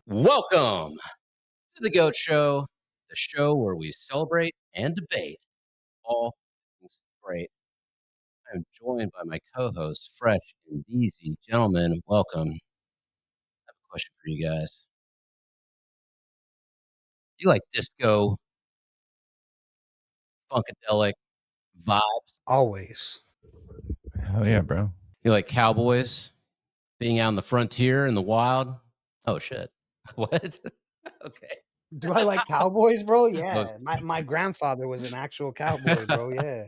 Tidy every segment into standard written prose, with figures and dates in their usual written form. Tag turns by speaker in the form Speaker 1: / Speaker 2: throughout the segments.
Speaker 1: Welcome to the Goat Show, the show where we celebrate and debate all things great. I'm joined by my co-hosts, Fresh and Deezy. Gentlemen, welcome. I have a question for you guys. Do you like disco, funkadelic vibes?
Speaker 2: Always.
Speaker 3: Hell yeah, bro.
Speaker 1: You like cowboys being out in the frontier in the wild? Oh shit! What? Okay.
Speaker 2: Do I like cowboys, bro?
Speaker 1: I, was-
Speaker 2: Yeah. My grandfather was an actual cowboy, bro. Yeah.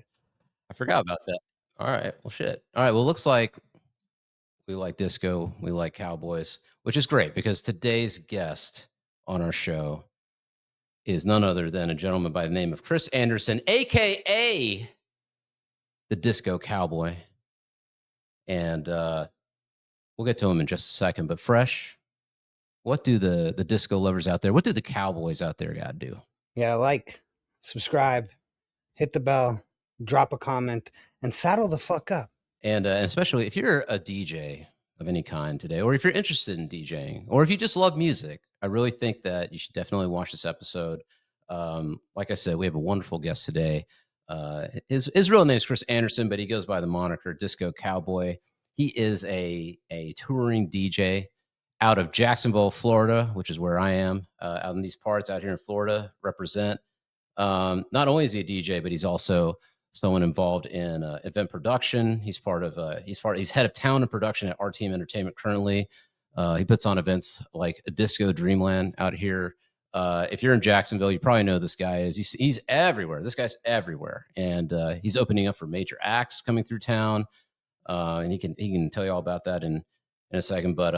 Speaker 1: I forgot about that. All right. Well, shit. All right. Well, looks like we like disco. We like cowboys, which is great because today's guest on our show is none other than a gentleman by the name of Chris Anderson, aka the Disco Cowboy. And we'll get to him in just a second. But Fresh, what do the disco lovers out there, what do the cowboys out there got to do?
Speaker 2: Yeah, like, subscribe, hit the bell, drop a comment, and saddle the fuck up.
Speaker 1: And especially if you're a DJ of any kind today, or if you're interested in DJing, or if you just love music, I really think that you should definitely watch this episode. Like I said, we have a wonderful guest today. His real name is Chris Anderson, but he goes by the moniker Disco Cowboy. He is a touring DJ out of Jacksonville, Florida, which is where I am, out in these parts out here in Florida. Represent. Not only is he a DJ, but he's also someone involved in event production. He's head of talent and production at RTeam Entertainment currently. He puts on events like Disco Dreamland out here. If you're in Jacksonville, you probably know this guy is. He's everywhere. This guy's everywhere, and he's opening up for major acts coming through town. And he can tell you all about that in a second. But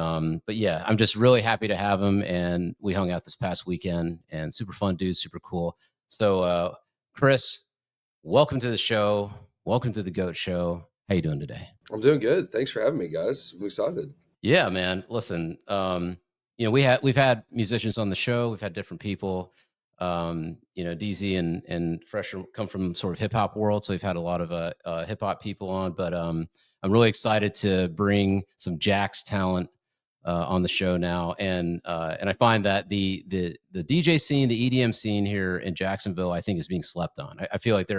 Speaker 1: yeah, I'm just really happy to have him, and we hung out this past weekend, and super fun dude, super cool. So Chris, welcome to the show. Welcome to the Goat Show. How you doing today?
Speaker 4: I'm doing good. Thanks for having me, guys. I'm excited.
Speaker 1: Yeah, man. Listen, we've had musicians on the show. We've had different people. Deezy and Fresh come from sort of hip hop world, so we've had a lot of hip hop people on. But I'm really excited to bring some Jax talent on the show now, and I find that the DJ scene, the EDM scene here in Jacksonville, I think is being slept on. I feel like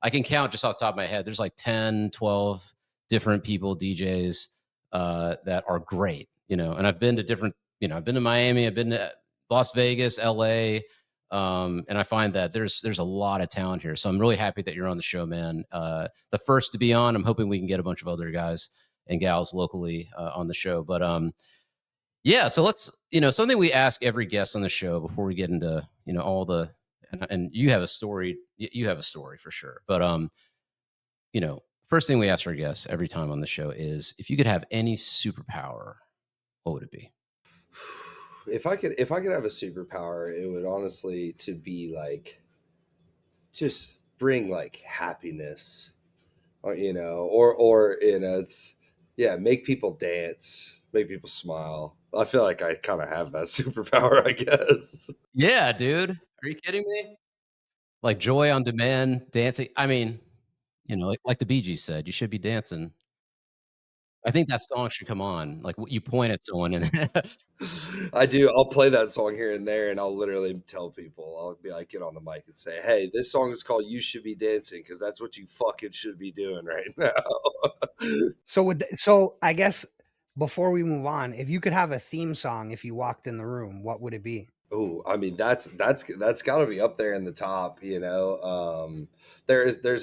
Speaker 1: I can count just off the top of my head. There's like 10, 12 different people, DJs that are great, and I've been to different, I've been to Miami, I've been to Las Vegas, LA, and I find that there's a lot of talent here. So I'm really happy that you're on the show, man. The first to be on. I'm hoping we can get a bunch of other guys and gals locally on the show. But yeah, so let's, something we ask every guest on the show before we get into, all the, and you have a story, for sure. But, first thing we ask our guests every time on the show is, if you could have any superpower, what would it be?
Speaker 4: If I could have a superpower, it would honestly to be like, just bring like happiness, or it's, yeah, make people dance, make people smile. I feel like I kind of have that superpower, I guess.
Speaker 1: Yeah, dude. Are you kidding me? Like joy on demand, dancing. I mean, like the Bee Gees said, you should be dancing. I think that song should come on. Like you point at someone and
Speaker 4: I do. I'll play that song here and there, and I'll literally tell people. I'll be like, get on the mic and say, "Hey, this song is called "You Should Be Dancing" because that's what you fucking should be doing right now."
Speaker 2: So I guess before we move on, if you could have a theme song if you walked in the room, what would it be?
Speaker 4: Oh, I mean that's got to be up there in the top. There's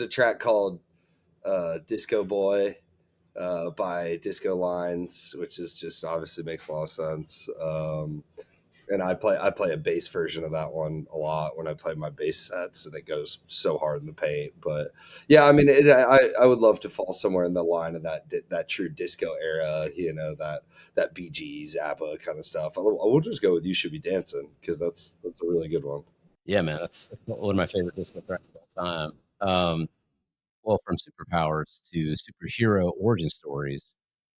Speaker 4: a track called "Disco Boy" by Disco Lines, which is just obviously makes a lot of sense. And I play a bass version of that one a lot when I play my bass sets, and it goes so hard in the paint. But yeah, I mean, I would love to fall somewhere in the line of that true disco era, that Bee Gees, ABBA kind of stuff. I will just go with "You Should Be Dancing" because that's a really good one.
Speaker 1: yeah, man, that's one of my favorite disco tracks of all time. Well, from superpowers to superhero origin stories.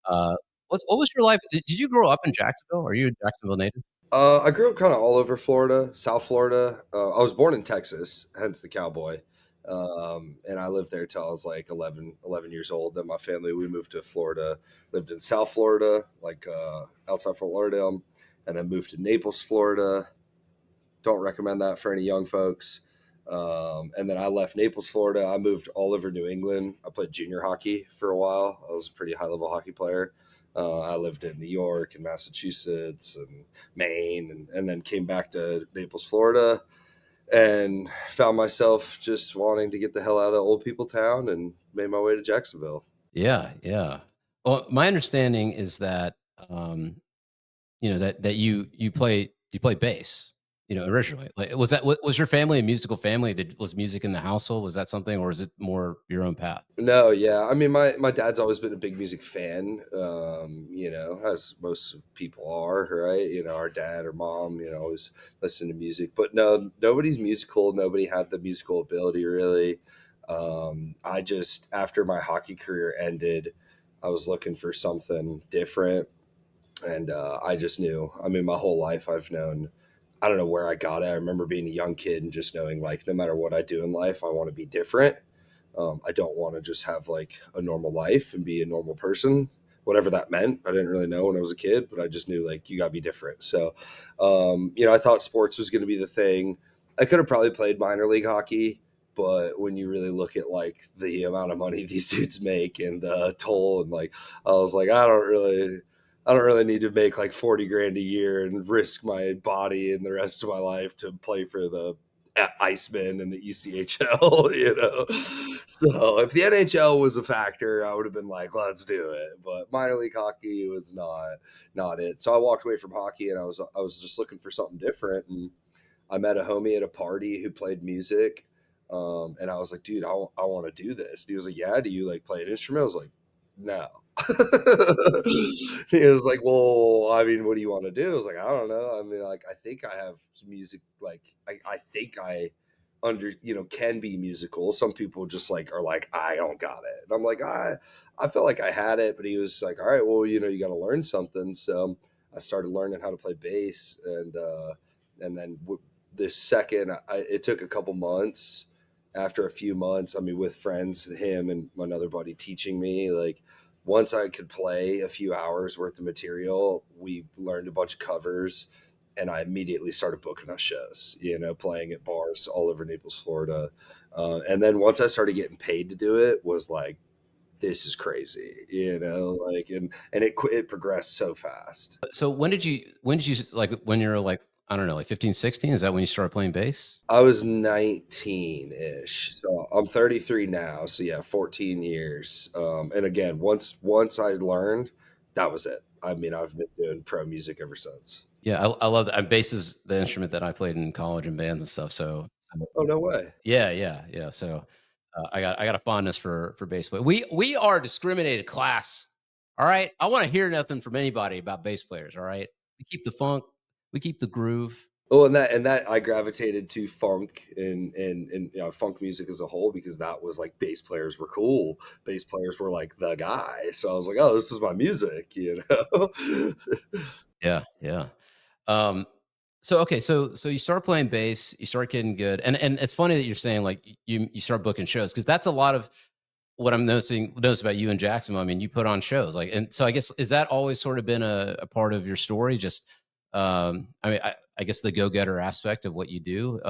Speaker 1: What was your life? Did you grow up in Jacksonville? Are you a Jacksonville native?
Speaker 4: I grew up kind of all over Florida, South Florida. I was born in Texas, hence the cowboy. And I lived there till I was like 11 years old. Then my family, we moved to Florida, lived in South Florida, like outside Fort Lauderdale. and then moved to Naples, Florida. Don't recommend that for any young folks. And then I left Naples, Florida. I moved all over New England. I played junior hockey for a while. I was a pretty high level hockey player. I lived in New York and Massachusetts and Maine, and then came back to Naples, Florida, and found myself just wanting to get the hell out of old people town and made my way to Jacksonville.
Speaker 1: Yeah, yeah. Well, my understanding is that that you play bass, originally. Like, was your family a musical family? That was music in the household? Was that something, or is it more your own path?
Speaker 4: No, yeah. I mean, my dad's always been a big music fan, as most people are, right? Our dad or mom, always listen to music. But no, nobody's musical. Nobody had the musical ability, really. I just, after my hockey career ended, I was looking for something different. And I just knew, I mean, my whole life I've known, I don't know where I got it. I remember being a young kid and just knowing, like, no matter what I do in life, I want to be different. I don't want to just have like a normal life and be a normal person, whatever that meant. I didn't really know when I was a kid, but I just knew, like, you got to be different. So, I thought sports was going to be the thing. I could have probably played minor league hockey, but when you really look at like the amount of money these dudes make and the toll, and like, I was like, I don't really need to make like 40 grand a year and risk my body and the rest of my life to play for the Iceman and the ECHL. So if the NHL was a factor, I would have been like, let's do it. But minor league hockey was not it. So I walked away from hockey, and I was just looking for something different. And I met a homie at a party who played music. And I was like, dude, I want to do this. He was like, yeah, do you like play an instrument? I was like, no. He was like, well, I mean, what do you want to do? I was like, I don't know. I mean, like, I think I have music. Like, I think I can be musical. Some people just like are like, I don't got it. And I'm like, I felt like I had it, but he was like, all right, well, you got to learn something. So I started learning how to play bass, and then the second, it took a couple months. After a few months, I mean, with friends, him and another buddy teaching me, like, once I could play a few hours worth of material, we learned a bunch of covers, and I immediately started booking us shows, playing at bars all over Naples, Florida. And then once I started getting paid to do it, was like, this is crazy, like, and it progressed so fast.
Speaker 1: So when did you like, when you're like, I don't know, like 15, 16? Is that when you started playing bass?
Speaker 4: I was 19-ish. So I'm 33 now. So yeah, 14 years. And again, once I learned, that was it. I mean, I've been doing pro music ever since.
Speaker 1: Yeah, I love that. Bass is the instrument that I played in college and bands and stuff. So
Speaker 4: Oh, no way.
Speaker 1: yeah, yeah, yeah. So I got a fondness for bass play. We are a discriminated class. All right, I want to hear nothing from anybody about bass players. All right, we keep the funk, we keep the groove.
Speaker 4: Oh, and that I gravitated to funk and funk music as a whole, because that was like, bass players were cool. Bass players were like the guy. So I was like, oh, this is my music.
Speaker 1: Yeah, yeah. Um, so okay, so you start playing bass, you start getting good, and it's funny that you're saying like you start booking shows, because that's a lot of what I'm notice about you in Jacksonville. I mean, you put on shows, like, and so I guess, is that always sort of been a part of your story? Just, I mean, I guess the go getter aspect of what you do.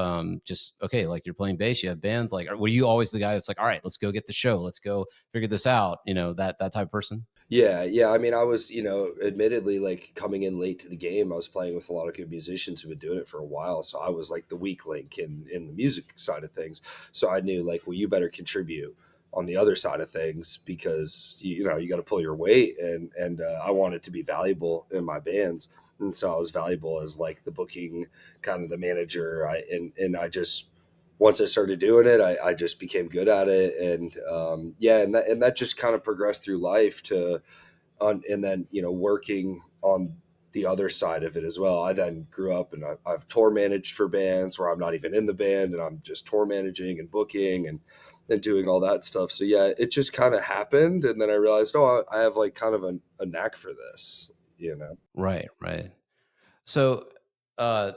Speaker 1: Just okay, like, you're playing bass, you have bands. Like, were you always the guy that's like, all right, let's go get the show, let's go figure this out? That type of person.
Speaker 4: Yeah. I mean, I was, admittedly, like, coming in late to the game. I was playing with a lot of good musicians who've been doing it for a while. So I was like the weak link in the music side of things. So I knew, like, well, you better contribute on the other side of things, because you got to pull your weight, and I wanted to be valuable in my bands. And so I was valuable as like the booking, kind of the manager. And I just, once I started doing it, I just became good at it. And yeah, and that just kind of progressed through life and then working on the other side of it as well. I then grew up, and I've tour managed for bands where I'm not even in the band, and I'm just tour managing and booking and doing all that stuff. So yeah, it just kind of happened, and then I realized, oh, I have like kind of a knack for this.
Speaker 1: Right, right. So, uh,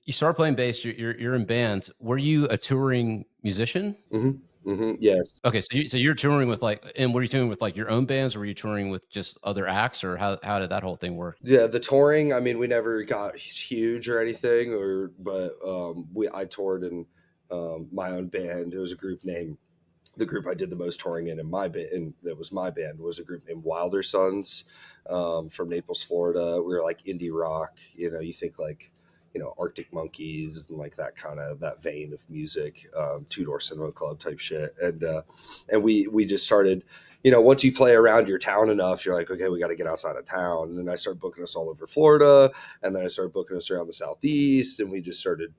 Speaker 1: you start playing bass. You're in bands. Were you a touring musician?
Speaker 4: hmm Yes.
Speaker 1: Okay, so you're touring with and were you touring with like your own bands, or were you touring with just other acts, or how did that whole thing work?
Speaker 4: Yeah, the touring, I mean, we never got huge or anything, but I toured in my own band. It was a group named the group I did the most touring in my band, and that was my band, was a group named Wilder Sons, from Naples, Florida. We were like indie rock, you think like, Arctic Monkeys and like that kind of that vein of music, Two Door Cinema Club type shit. And we just started, once you play around your town enough, you're like, okay, we got to get outside of town. And then I started booking us all over Florida, and then I started booking us around the Southeast, and we just started,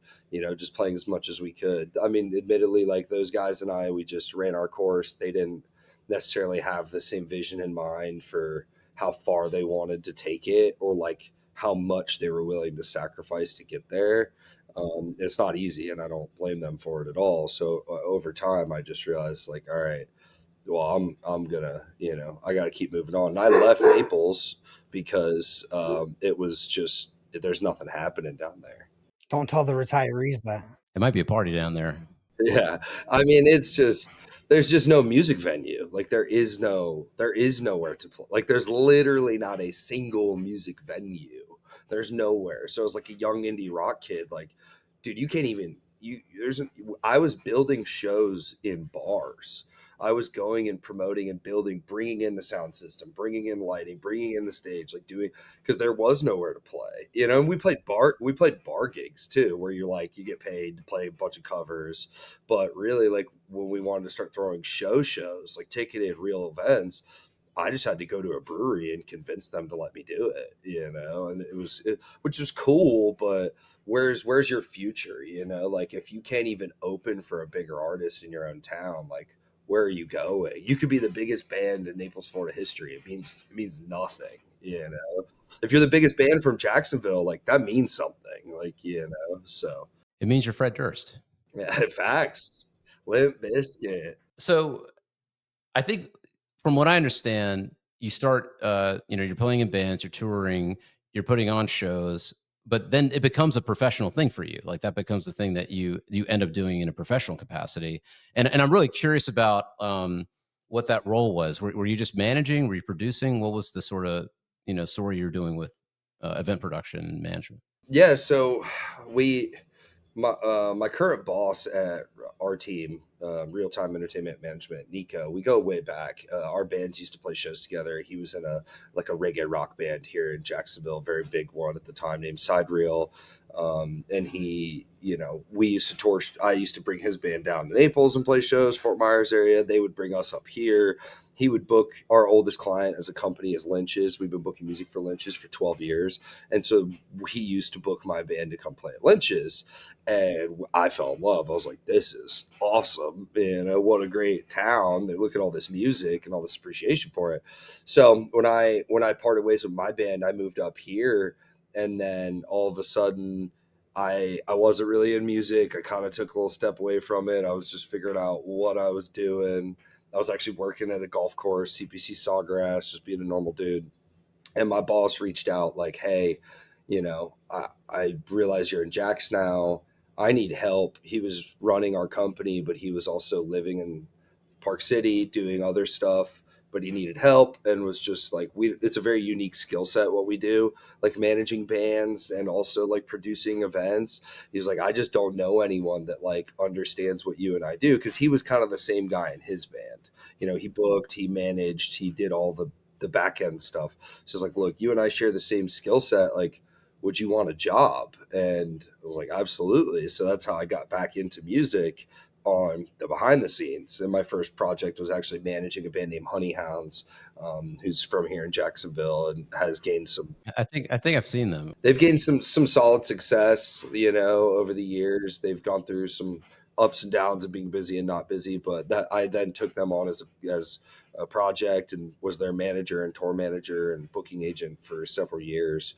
Speaker 4: just playing as much as we could. I mean, admittedly, like those guys and I, we just ran our course. They didn't necessarily have the same vision in mind for how far they wanted to take it, or like how much they were willing to sacrifice to get there. It's not easy, and I don't blame them for it at all. So over time, I just realized, like, all right, well, I'm gonna, I got to keep moving on. And I left Naples because it was just there's nothing happening down there.
Speaker 2: Don't tell the retirees that.
Speaker 1: It might be a party down there.
Speaker 4: Yeah, I mean, it's just there's just no music venue. Like there is nowhere to play. Like there's literally not a single music venue. There's nowhere. So as like a young indie rock kid, like, dude, you can't even I was building shows in bars. I was going and promoting and building, bringing in the sound system, bringing in lighting, bringing in the stage, like doing, because there was nowhere to play, And we played bar gigs too, where you're like, you get paid to play a bunch of covers, but really, like when we wanted to start throwing shows, like ticketed real events, I just had to go to a brewery and convince them to let me do it, and which is cool, but where's your future, like if you can't even open for a bigger artist in your own town, like where are you going? You could be the biggest band in Naples, Florida history. It means nothing, If you're the biggest band from Jacksonville, like that means something, like, so.
Speaker 1: It means you're Fred Durst.
Speaker 4: Yeah, facts. Limp Bizkit.
Speaker 1: So I think from what I understand, you start, you're playing in bands, you're touring, you're putting on shows, but then it becomes a professional thing for you. Like that becomes the thing that you end up doing in a professional capacity. And I'm really curious about what that role was. Were you just managing? Were you producing? What was the sort of story you're doing with event production and management?
Speaker 4: Yeah, so my current boss at RTeam, Real Time Entertainment Management, Nico, we go way back. Our bands used to play shows together. He was in a reggae rock band here in Jacksonville, a very big one at the time, named Side Reel. And he, we used to tour. I used to bring his band down to Naples and play shows, Fort Myers area. They would bring us up here. He would book our oldest client as a company as Lynch's. We've been booking music for Lynch's for 12 years. And so he used to book my band to come play at Lynch's. And I fell in love. I was like, this is awesome. What a great town. They look at all this music and all this appreciation for it. So when I parted ways with my band, I moved up here. And then all of a sudden, I wasn't really in music. I kind of took a little step away from it. I was just figuring out what I was doing. I was actually working at a golf course, TPC Sawgrass, just being a normal dude. And my boss reached out like, hey, I realize you're in Jax now. I need help. He was running our company, but he was also living in Park City doing other stuff, but he needed help, and was just like, it's a very unique skill set what we do, like managing bands and also like producing events. He's like, I just don't know anyone that like understands what you and I do, because he was kind of the same guy in his band. He booked, he managed, he did all the back end stuff. So it's like, look, you and I share the same skill set, like, would you want a job? And I was like, absolutely. So that's how I got back into music, on the behind the scenes. And my first project was actually managing a band named Honey Hounds, who's from here in Jacksonville and has gained some.
Speaker 1: I think I've seen them.
Speaker 4: They've gained some solid success, over the years. They've gone through some ups and downs of being busy and not busy, but that I then took them on as a project and was their manager and tour manager and booking agent for several years.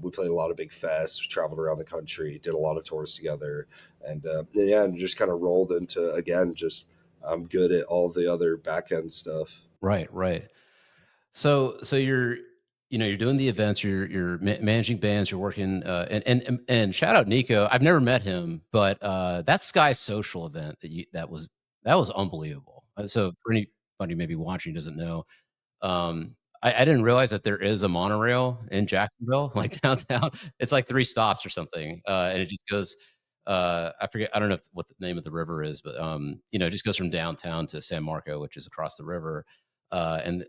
Speaker 4: We played a lot of big fests, traveled around the country, did a lot of tours together, and just kind of rolled into, again, just I'm good at all the other back end stuff.
Speaker 1: Right. So you're doing the events, you're managing bands, you're working, and shout out Nico. I've never met him, but that Sky Social event that was That was unbelievable. So for anybody maybe watching doesn't know, I didn't realize that there is a monorail in Jacksonville, like downtown. It's like 3 stops or something, and it just goes. I forget. I don't know what the name of the river is, but it just goes from downtown to San Marco, which is across the river. And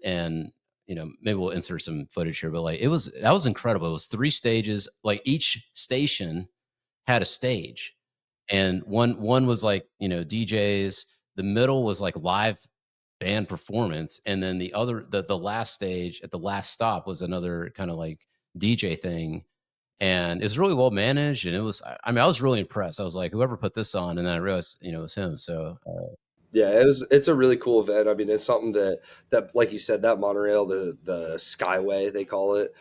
Speaker 1: maybe we'll insert some footage here, but like that was incredible. It was 3 stages. Like each station had a stage, and one was like DJs. The middle was like live band performance, and then the last stage at the last stop was another kind of like DJ thing, and it was really well managed, and it was I mean I was really impressed. I was like, whoever put this on, and then I realized it was him. So
Speaker 4: Yeah, it's a really cool event. I mean, it's something that like you said, that monorail, the Skyway they call it,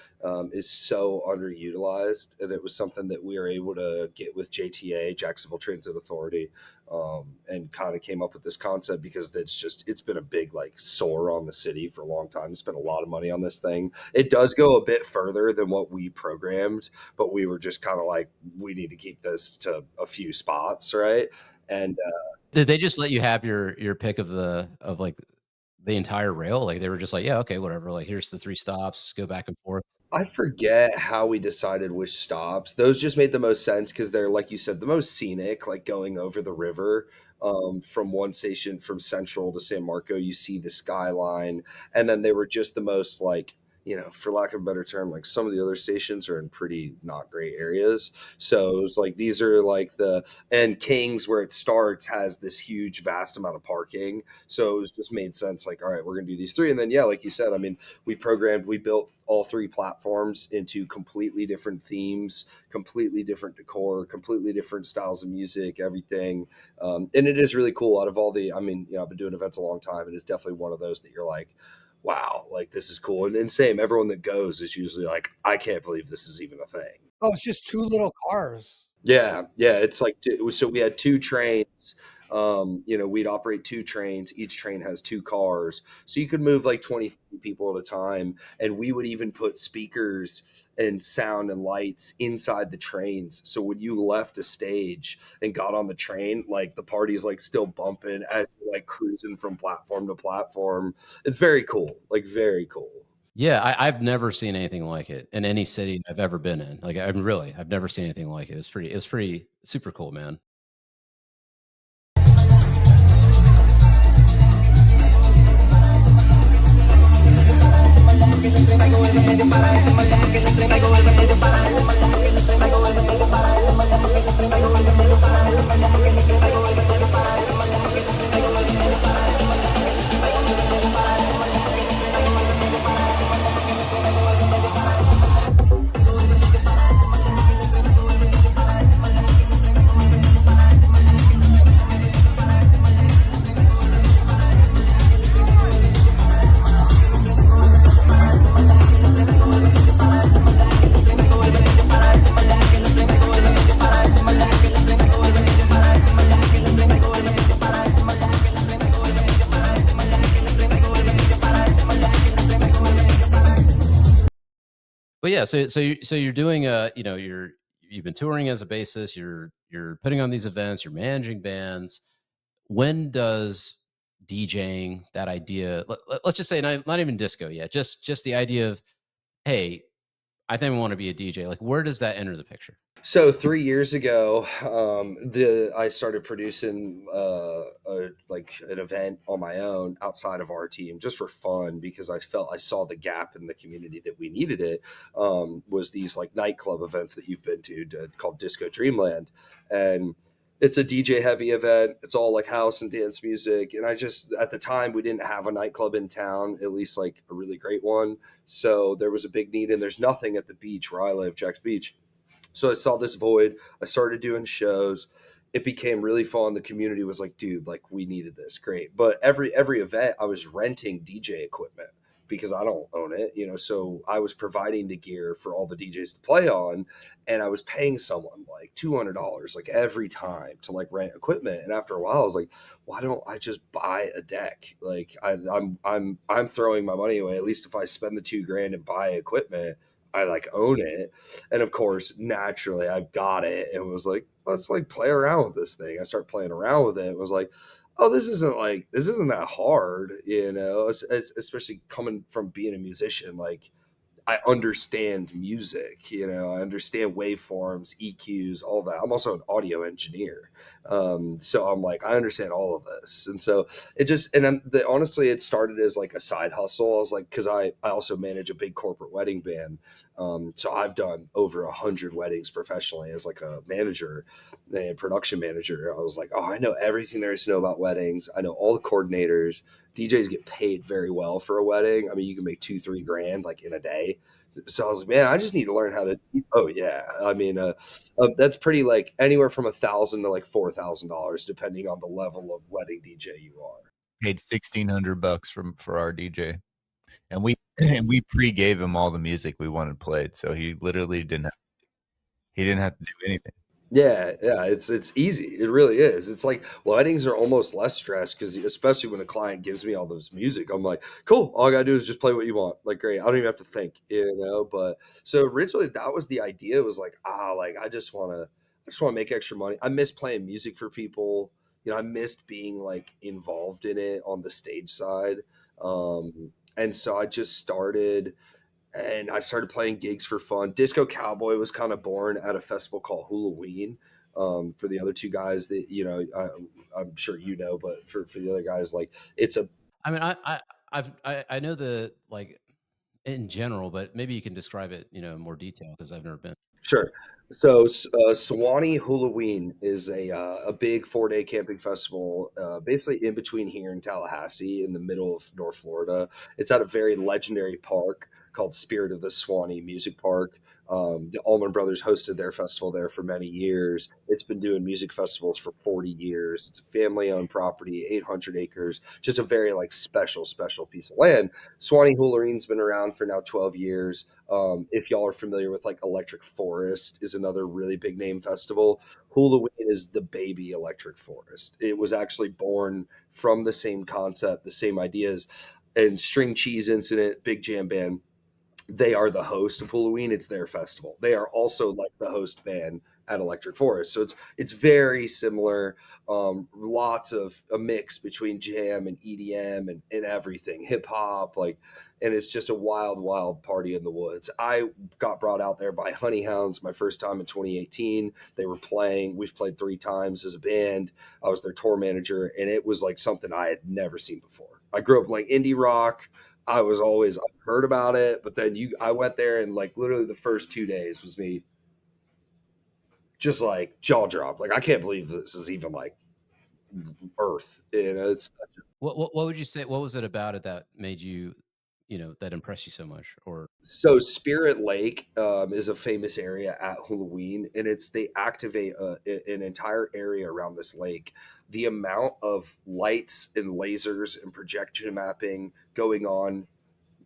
Speaker 4: is so underutilized, and it was something that we were able to get with JTA, Jacksonville Transit Authority, and kind of came up with this concept because it's been a big like sore on the city for a long time. Spent a lot of money on this thing. It does go a bit further than what we programmed, but we were just kind of like, we need to keep this to a few spots, right? And
Speaker 1: did they just let you have your pick of like the entire rail? Like they were just like, yeah, okay, whatever. Like here's the 3 stops, go back and forth.
Speaker 4: I forget how we decided which stops. Those just made the most sense because they're, like you said, the most scenic, like going over the river from one station from Central to San Marco. You see the skyline. And then they were just the most, like, for lack of a better term, like some of the other stations are in pretty not great areas. So it was like, these are like and Kings, where it starts, has this huge, vast amount of parking. So it was just made sense. Like, all right, we're going to do these 3. And then, yeah, like you said, I mean, we built all 3 platforms into completely different themes, completely different decor, completely different styles of music, everything. And it is really cool. Out of all I mean, I've been doing events a long time. It is definitely one of those that you're like, wow, like this is cool. And same, everyone that goes is usually like, I can't believe this is even a thing.
Speaker 2: Oh, it's just 2 little cars.
Speaker 4: Yeah, it's like so we had 2 trains. We'd operate 2 trains. Each train has 2 cars, so you could move like 20 people at a time. And we would even put speakers and sound and lights inside the trains. So when you left a stage and got on the train, like the party's like still bumping as you're like cruising from platform to platform. It's very cool, like very cool.
Speaker 1: Yeah, I've never seen anything like it in any city I've ever been in. Like I've never seen anything like it. It was pretty super cool, man. But yeah, so you're doing you've been touring as a bassist, you're putting on these events, you're managing bands. When does DJing, that idea, let's just say not even disco yet, just the idea of, hey, I think I want to be a DJ. Like, where does that enter the picture?
Speaker 4: So 3 years ago, I started producing like an event on my own outside of RTeam just for fun because I felt I saw the gap in the community that we needed it. Was these like nightclub events that you've been to called Disco Dreamland, and it's a DJ heavy event. It's all like house and dance music. And at the time, we didn't have a nightclub in town, at least like a really great one. So there was a big need, and there's nothing at the beach where I live, Jack's Beach. So I saw this void. I started doing shows. It became really fun. The community was like, dude, like we needed this. Great. But every event I was renting DJ equipment because I don't own it, so I was providing the gear for all the DJs to play on, and I was paying someone like $200 like every time to like rent equipment. And after a while I was like, why don't I just buy a deck? Like I'm throwing my money away. At least if I spend the $2,000 and buy equipment, I like own it. And of course, naturally I got it and was like, let's like play around with this thing. I started playing around with it. It was like, oh, this isn't that hard, especially coming from being a musician. Like, I understand music, I understand waveforms, EQs, all that. I'm also an audio engineer. So I'm like, I understand all of this. And so honestly, it started as like a side hustle. I was like, cause I also manage a big corporate wedding band. So I've done over 100 weddings professionally as like a manager and production manager. I was like, oh, I know everything there is to know about weddings. I know all the coordinators. DJs get paid very well for a wedding. I mean, you can make 2-3 grand like in a day. So I was like, man, I just need to learn how to. Oh yeah, I mean, that's pretty like anywhere from $1,000 to like $4,000, depending on the level of wedding DJ you are.
Speaker 3: Paid $1,600 for our DJ, and we pre-gave him all the music we wanted played, so he literally didn't have to do anything.
Speaker 4: Yeah, it's easy. It really is. It's like weddings are almost less stress because especially when a client gives me all this music, I'm like, cool. All I gotta do is just play what you want. Like, great. I don't even have to think. But so originally that was the idea. It was like, like I just wanna make extra money. I miss playing music for people. I missed being like involved in it on the stage side. And so I just started and I started playing gigs for fun. Disco Cowboy was kind of born at a festival called Hulaween. For the other two guys that I'm sure but for the other guys, like it's a.
Speaker 1: I mean, I know the like in general, but maybe you can describe it, in more detail because I've never been.
Speaker 4: Sure. So Suwannee Hulaween is a big 4-day camping festival, basically in between here and Tallahassee, in the middle of North Florida. It's at a very legendary park called Spirit of the Suwannee Music Park. The Allman Brothers hosted their festival there for many years. It's been doing music festivals for 40 years. It's a family-owned property, 800 acres, just a very like special piece of land. Suwannee Hulaween's been around for now 12 years. If y'all are familiar with like Electric Forest is another really big name festival. Hulaween is the baby Electric Forest. It was actually born from the same concept, the same ideas. And String Cheese Incident, big jam band, they are the host of Hulaween. It's their festival. They are also like the host band at Electric Forest. So it's very similar. Lots of a mix between jam and EDM and everything, hip hop, and it's just a wild party in the woods. I got brought out there by Honey Hounds my first time in 2018. They were playing. We've played 3 times as a band. I was their tour manager, and it was like something I had never seen before. I grew up like indie rock. I've heard about it, but then I went there and like literally the first 2 days was me just like jaw drop. Like, I can't believe this is even like Earth. It's
Speaker 1: What would you say? What was it about it that made you, that impressed you so much? Or
Speaker 4: so Spirit Lake is a famous area at Hulaween, and they activate an entire area around this lake. The amount of lights and lasers and projection mapping going on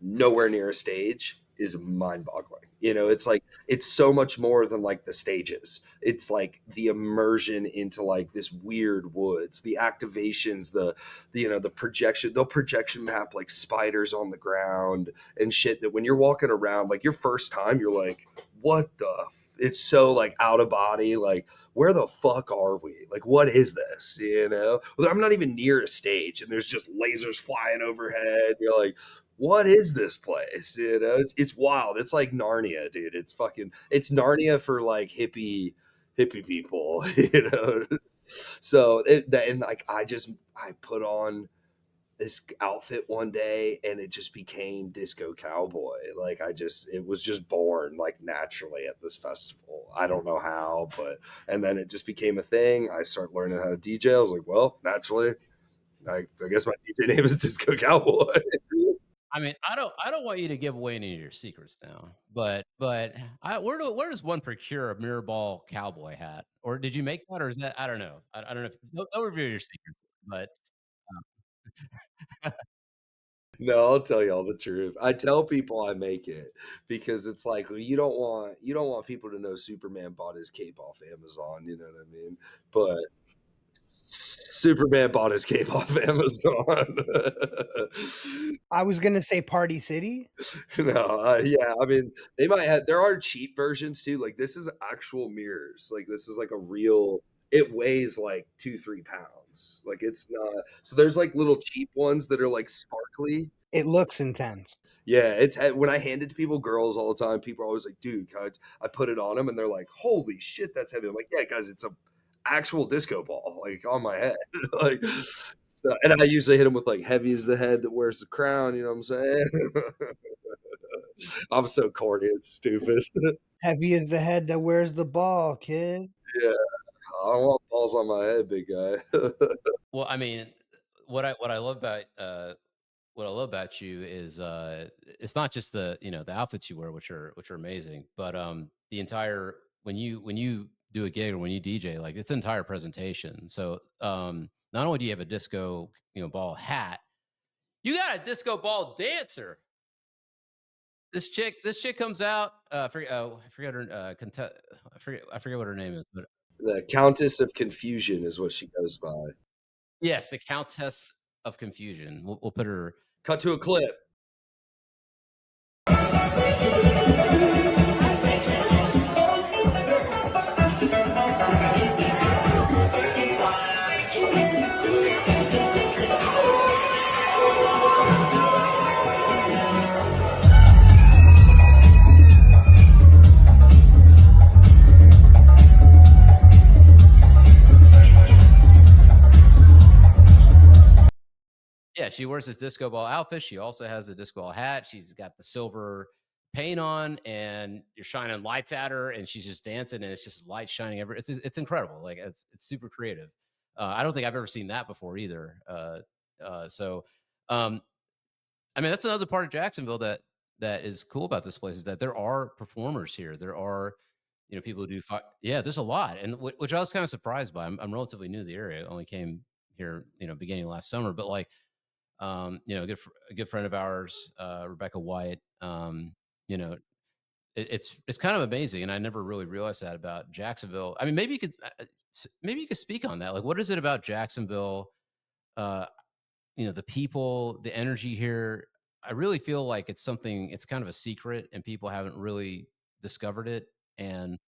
Speaker 4: nowhere near a stage is mind-boggling. It's like it's so much more than like the stages. It's like the immersion into like this weird woods, the activations, the projection. They'll projection map like spiders on the ground and shit that when you're walking around, like your first time, you're like, what the it's so like out of body, like where the fuck are we, like what is this, I'm not even near a stage and there's just lasers flying overhead. You're like, what is this place? It's wild. It's like Narnia, dude. It's Narnia for like hippie people, So and like I put on this outfit one day and it just became Disco Cowboy. Like it was just born like naturally at this festival. I don't know how, and then it just became a thing. I started learning how to DJ. I was like, well, naturally, I guess my DJ name is Disco Cowboy.
Speaker 1: I mean, I don't want you to give away any of your secrets now, but where does one procure a Mirrorball cowboy hat? Or did you make that, or is that, I don't know. I don't know if don't reveal your secrets, but
Speaker 4: No, I'll tell you all the truth. I tell people I make it because it's like, well, you don't want people to know Superman bought his cape off Amazon, you know what I mean? But Superman bought his cape off Amazon.
Speaker 2: I was gonna say Party City.
Speaker 4: No, yeah, I mean, they might have. There are cheap versions too. Like this is actual mirrors. Like this is like a real. It weighs like 2-3 pounds. intense. Like it's not. So there's like little cheap ones that are like sparkly.
Speaker 2: It looks intense.
Speaker 4: Yeah, it's when I hand it to people, girls all the time. People are always like, "Dude, I put it on them," and they're like, "Holy shit, that's heavy!" I'm like, "Yeah, guys, it's a actual disco ball, like on my head." Like, so, and I usually hit them with like, "Heavy is the head that wears the crown." You know what I'm saying? I'm so corny. It's stupid.
Speaker 2: Heavy is the head that wears the ball, kid.
Speaker 4: Yeah, I don't want balls on my head, big guy.
Speaker 1: Well, I mean, what I love about what I love about you is it's not just the the outfits you wear, which are amazing, but the entire when you do a gig or when you DJ, like it's an entire presentation. So not only do you have a disco ball hat, you got a disco ball dancer. This chick comes out. I forget her. I forget what her name is, but
Speaker 4: The Countess of Confusion is what she goes by.
Speaker 1: yes, the Countess of Confusion. We'll put her.
Speaker 4: Cut to a clip.
Speaker 1: Yeah, she wears this disco ball outfit. She also has a disco ball hat. She's got the silver paint on, and you're shining lights at her, and she's just dancing, and it's just light shining everywhere. It's incredible. Like it's super creative. I don't think I've ever seen that before either. So, um, I mean, that's another part of Jacksonville that is cool about this place is that there are performers here. There are people who do. Yeah, there's a lot, and which I was kind of surprised by. I'm relatively new to the area. I only came here beginning of last summer, but like a good friend of ours, Rebecca White. You know, it's kind of amazing, and I never really realized that about Jacksonville. I mean, maybe you could speak on that. Like, what is it about Jacksonville? Uh, the people, the energy here. I really feel like it's something. It's kind of a secret, and people haven't really discovered it. And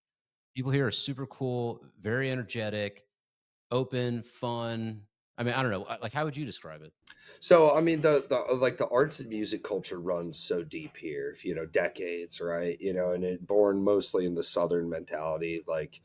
Speaker 1: people here are super cool, very energetic, open, fun. I mean, I don't know. Like, how would you describe it?
Speaker 4: So I mean the like the arts and music culture runs so deep here, decades, right? And it born mostly in the Southern mentality, like,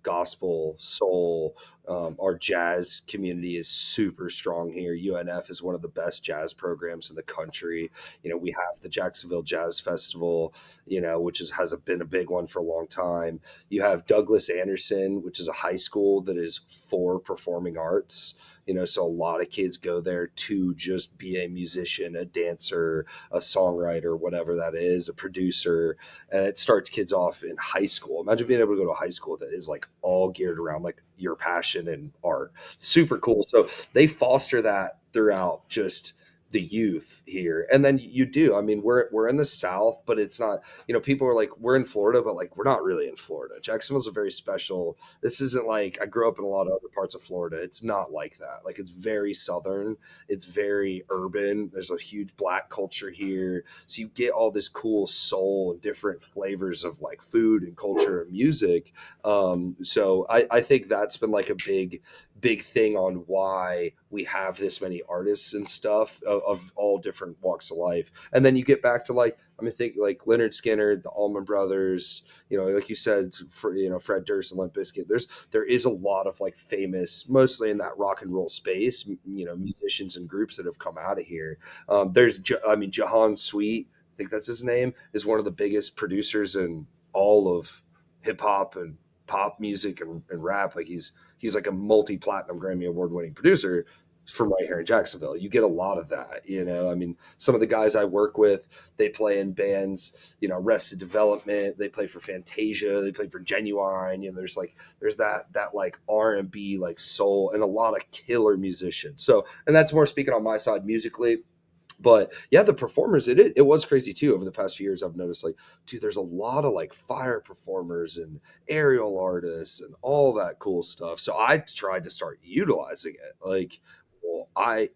Speaker 4: gospel, soul. Our jazz community is super strong here. UNF is one of the best jazz programs in the country. We have the Jacksonville Jazz Festival, which been a big one for a long time. You have Douglas Anderson, which is a high school that is for performing arts. So a lot of kids go there to just be a musician, a dancer, a songwriter, whatever that is, a producer. And it starts kids off in high school. Imagine being able to go to a high school that is like all geared around like your passion and art. Super cool. So they foster that throughout just the youth here. And then you do. I mean, we're in the South, but it's not, people are like, we're in Florida, but like we're not really in Florida. Jacksonville's a very special. This isn't like I grew up in a lot of other parts of Florida. It's not like that. Like it's very Southern, it's very urban. There's a huge Black culture here. So you get all this cool soul and different flavors of like food and culture and music. So I think that's been like a big thing on why we have this many artists and stuff of all different walks of life. And then you get back to like, I mean, think like Leonard Skinner, the Allman Brothers, like you said, for, Fred Durst and Limp Bizkit. There is a lot of like famous, mostly in that rock and roll space, musicians and groups that have come out of here. Jahan Sweet, I think that's his name, is one of the biggest producers in all of hip hop and pop music and rap. Like he's like a multi-platinum Grammy award winning producer from right here in Jacksonville. You get a lot of that, I mean, some of the guys I work with, they play in bands, Arrested Development, they play for Fantasia, they play for Genuine, there's that like R&B, like soul, and a lot of killer musicians. So, and that's more speaking on my side musically. But yeah, the performers, it was crazy too. Over the past few years, I've noticed like, dude, there's a lot of like fire performers and aerial artists and all that cool stuff. So I tried to start utilizing it. Like, well, I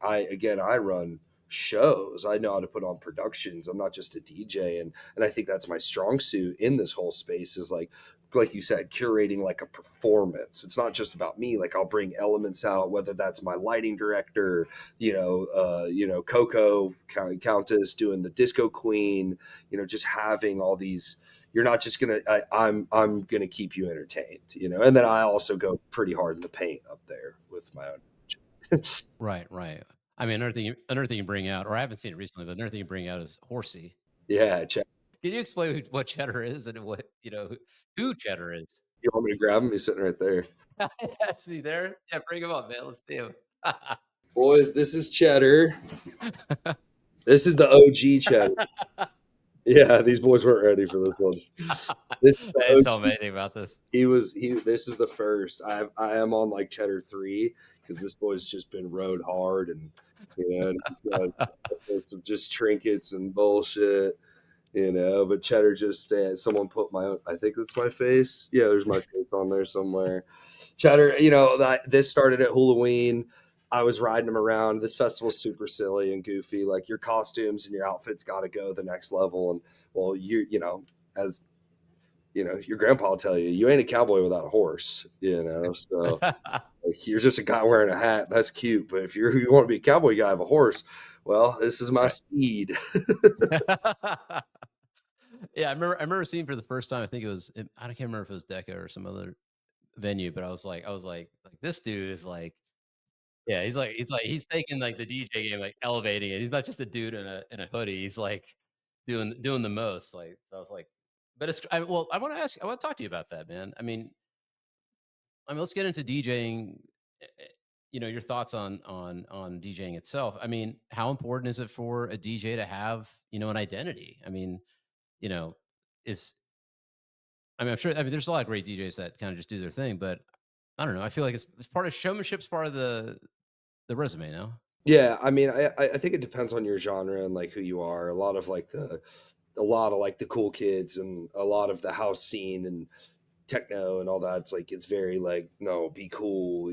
Speaker 4: run shows. I know how to put on productions. I'm not just a DJ, and I think that's my strong suit in this whole space is like like you said, curating like a performance. It's not just about me. Like I'll bring elements out, whether that's my lighting director, Coco Countess doing the Disco Queen, just having all these. You're not just gonna. I'm gonna keep you entertained, And then I also go pretty hard in the paint up there with my own.
Speaker 1: Right, right. I mean, another thing you bring out, or I haven't seen it recently, but another thing you bring out is Horsey.
Speaker 4: Yeah,
Speaker 1: Can you explain what cheddar is and what who cheddar is?
Speaker 4: you want me to grab him? He's sitting right there.
Speaker 1: See there? Yeah, bring him up, man. Let's see him.
Speaker 4: Boys, this is Cheddar. This is the OG Cheddar. Yeah, these boys weren't ready for this one. This is
Speaker 1: I didn't tell him anything about this.
Speaker 4: This is the first. I am on like Cheddar 3 because this boy's just been rode hard, and he's got all sorts of just trinkets and bullshit. But Cheddar just someone put I think that's my face. Yeah, there's my face on there somewhere. Cheddar, this started at Hulaween. I was riding them around. This festival's super silly and goofy. Like your costumes and your outfits got to go the next level. And well, as your grandpa will tell you, you ain't a cowboy without a horse. So like, you're just a guy wearing a hat. That's cute. But if you want to be a cowboy, guy have a horse. Well, this is my steed.
Speaker 1: Yeah, I remember seeing for the first time. I think I can't remember if it was DECCA or some other venue, but I was like, this dude is like, yeah, he's taking like the DJ game, like elevating it. He's not just a dude in a hoodie. He's like doing the most. Like, so I was like, but I want to talk to you about that, man. I mean, let's get into DJing. Your thoughts on DJing itself. I mean, how important is it for a DJ to have an identity? I mean, is I'm sure. I mean, there's a lot of great DJs that kind of just do their thing, but I don't know. I feel like it's part of showmanship's part of the resume now.
Speaker 4: Yeah, I mean, I think it depends on your genre and like who you are. A lot of the cool kids and a lot of the house scene and techno and all that. It's very like, no, be cool,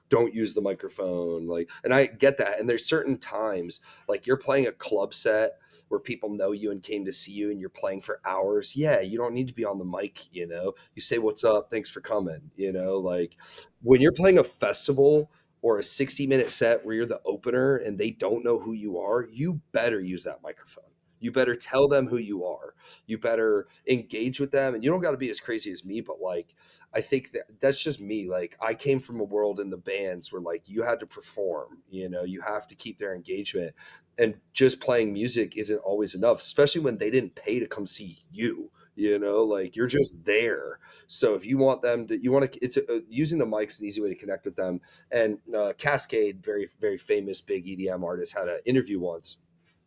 Speaker 4: don't use the microphone. Like, and I get that. And there's certain times like you're playing a club set where people know you and came to see you and you're playing for hours. Yeah, you don't need to be on the mic, you say, what's up? Thanks for coming. Like when you're playing a festival or a 60-minute set where you're the opener and they don't know who you are, you better use that microphone. You better tell them who you are. You better engage with them. And you don't got to be as crazy as me, but like, I think that's just me. Like I came from a world in the bands where like you had to perform, you have to keep their engagement, and just playing music isn't always enough, especially when they didn't pay to come see you. Like you're just there. So if you want them to, it's using the mic's an easy way to connect with them. And Cascade, very, very famous big EDM artist, had an interview once.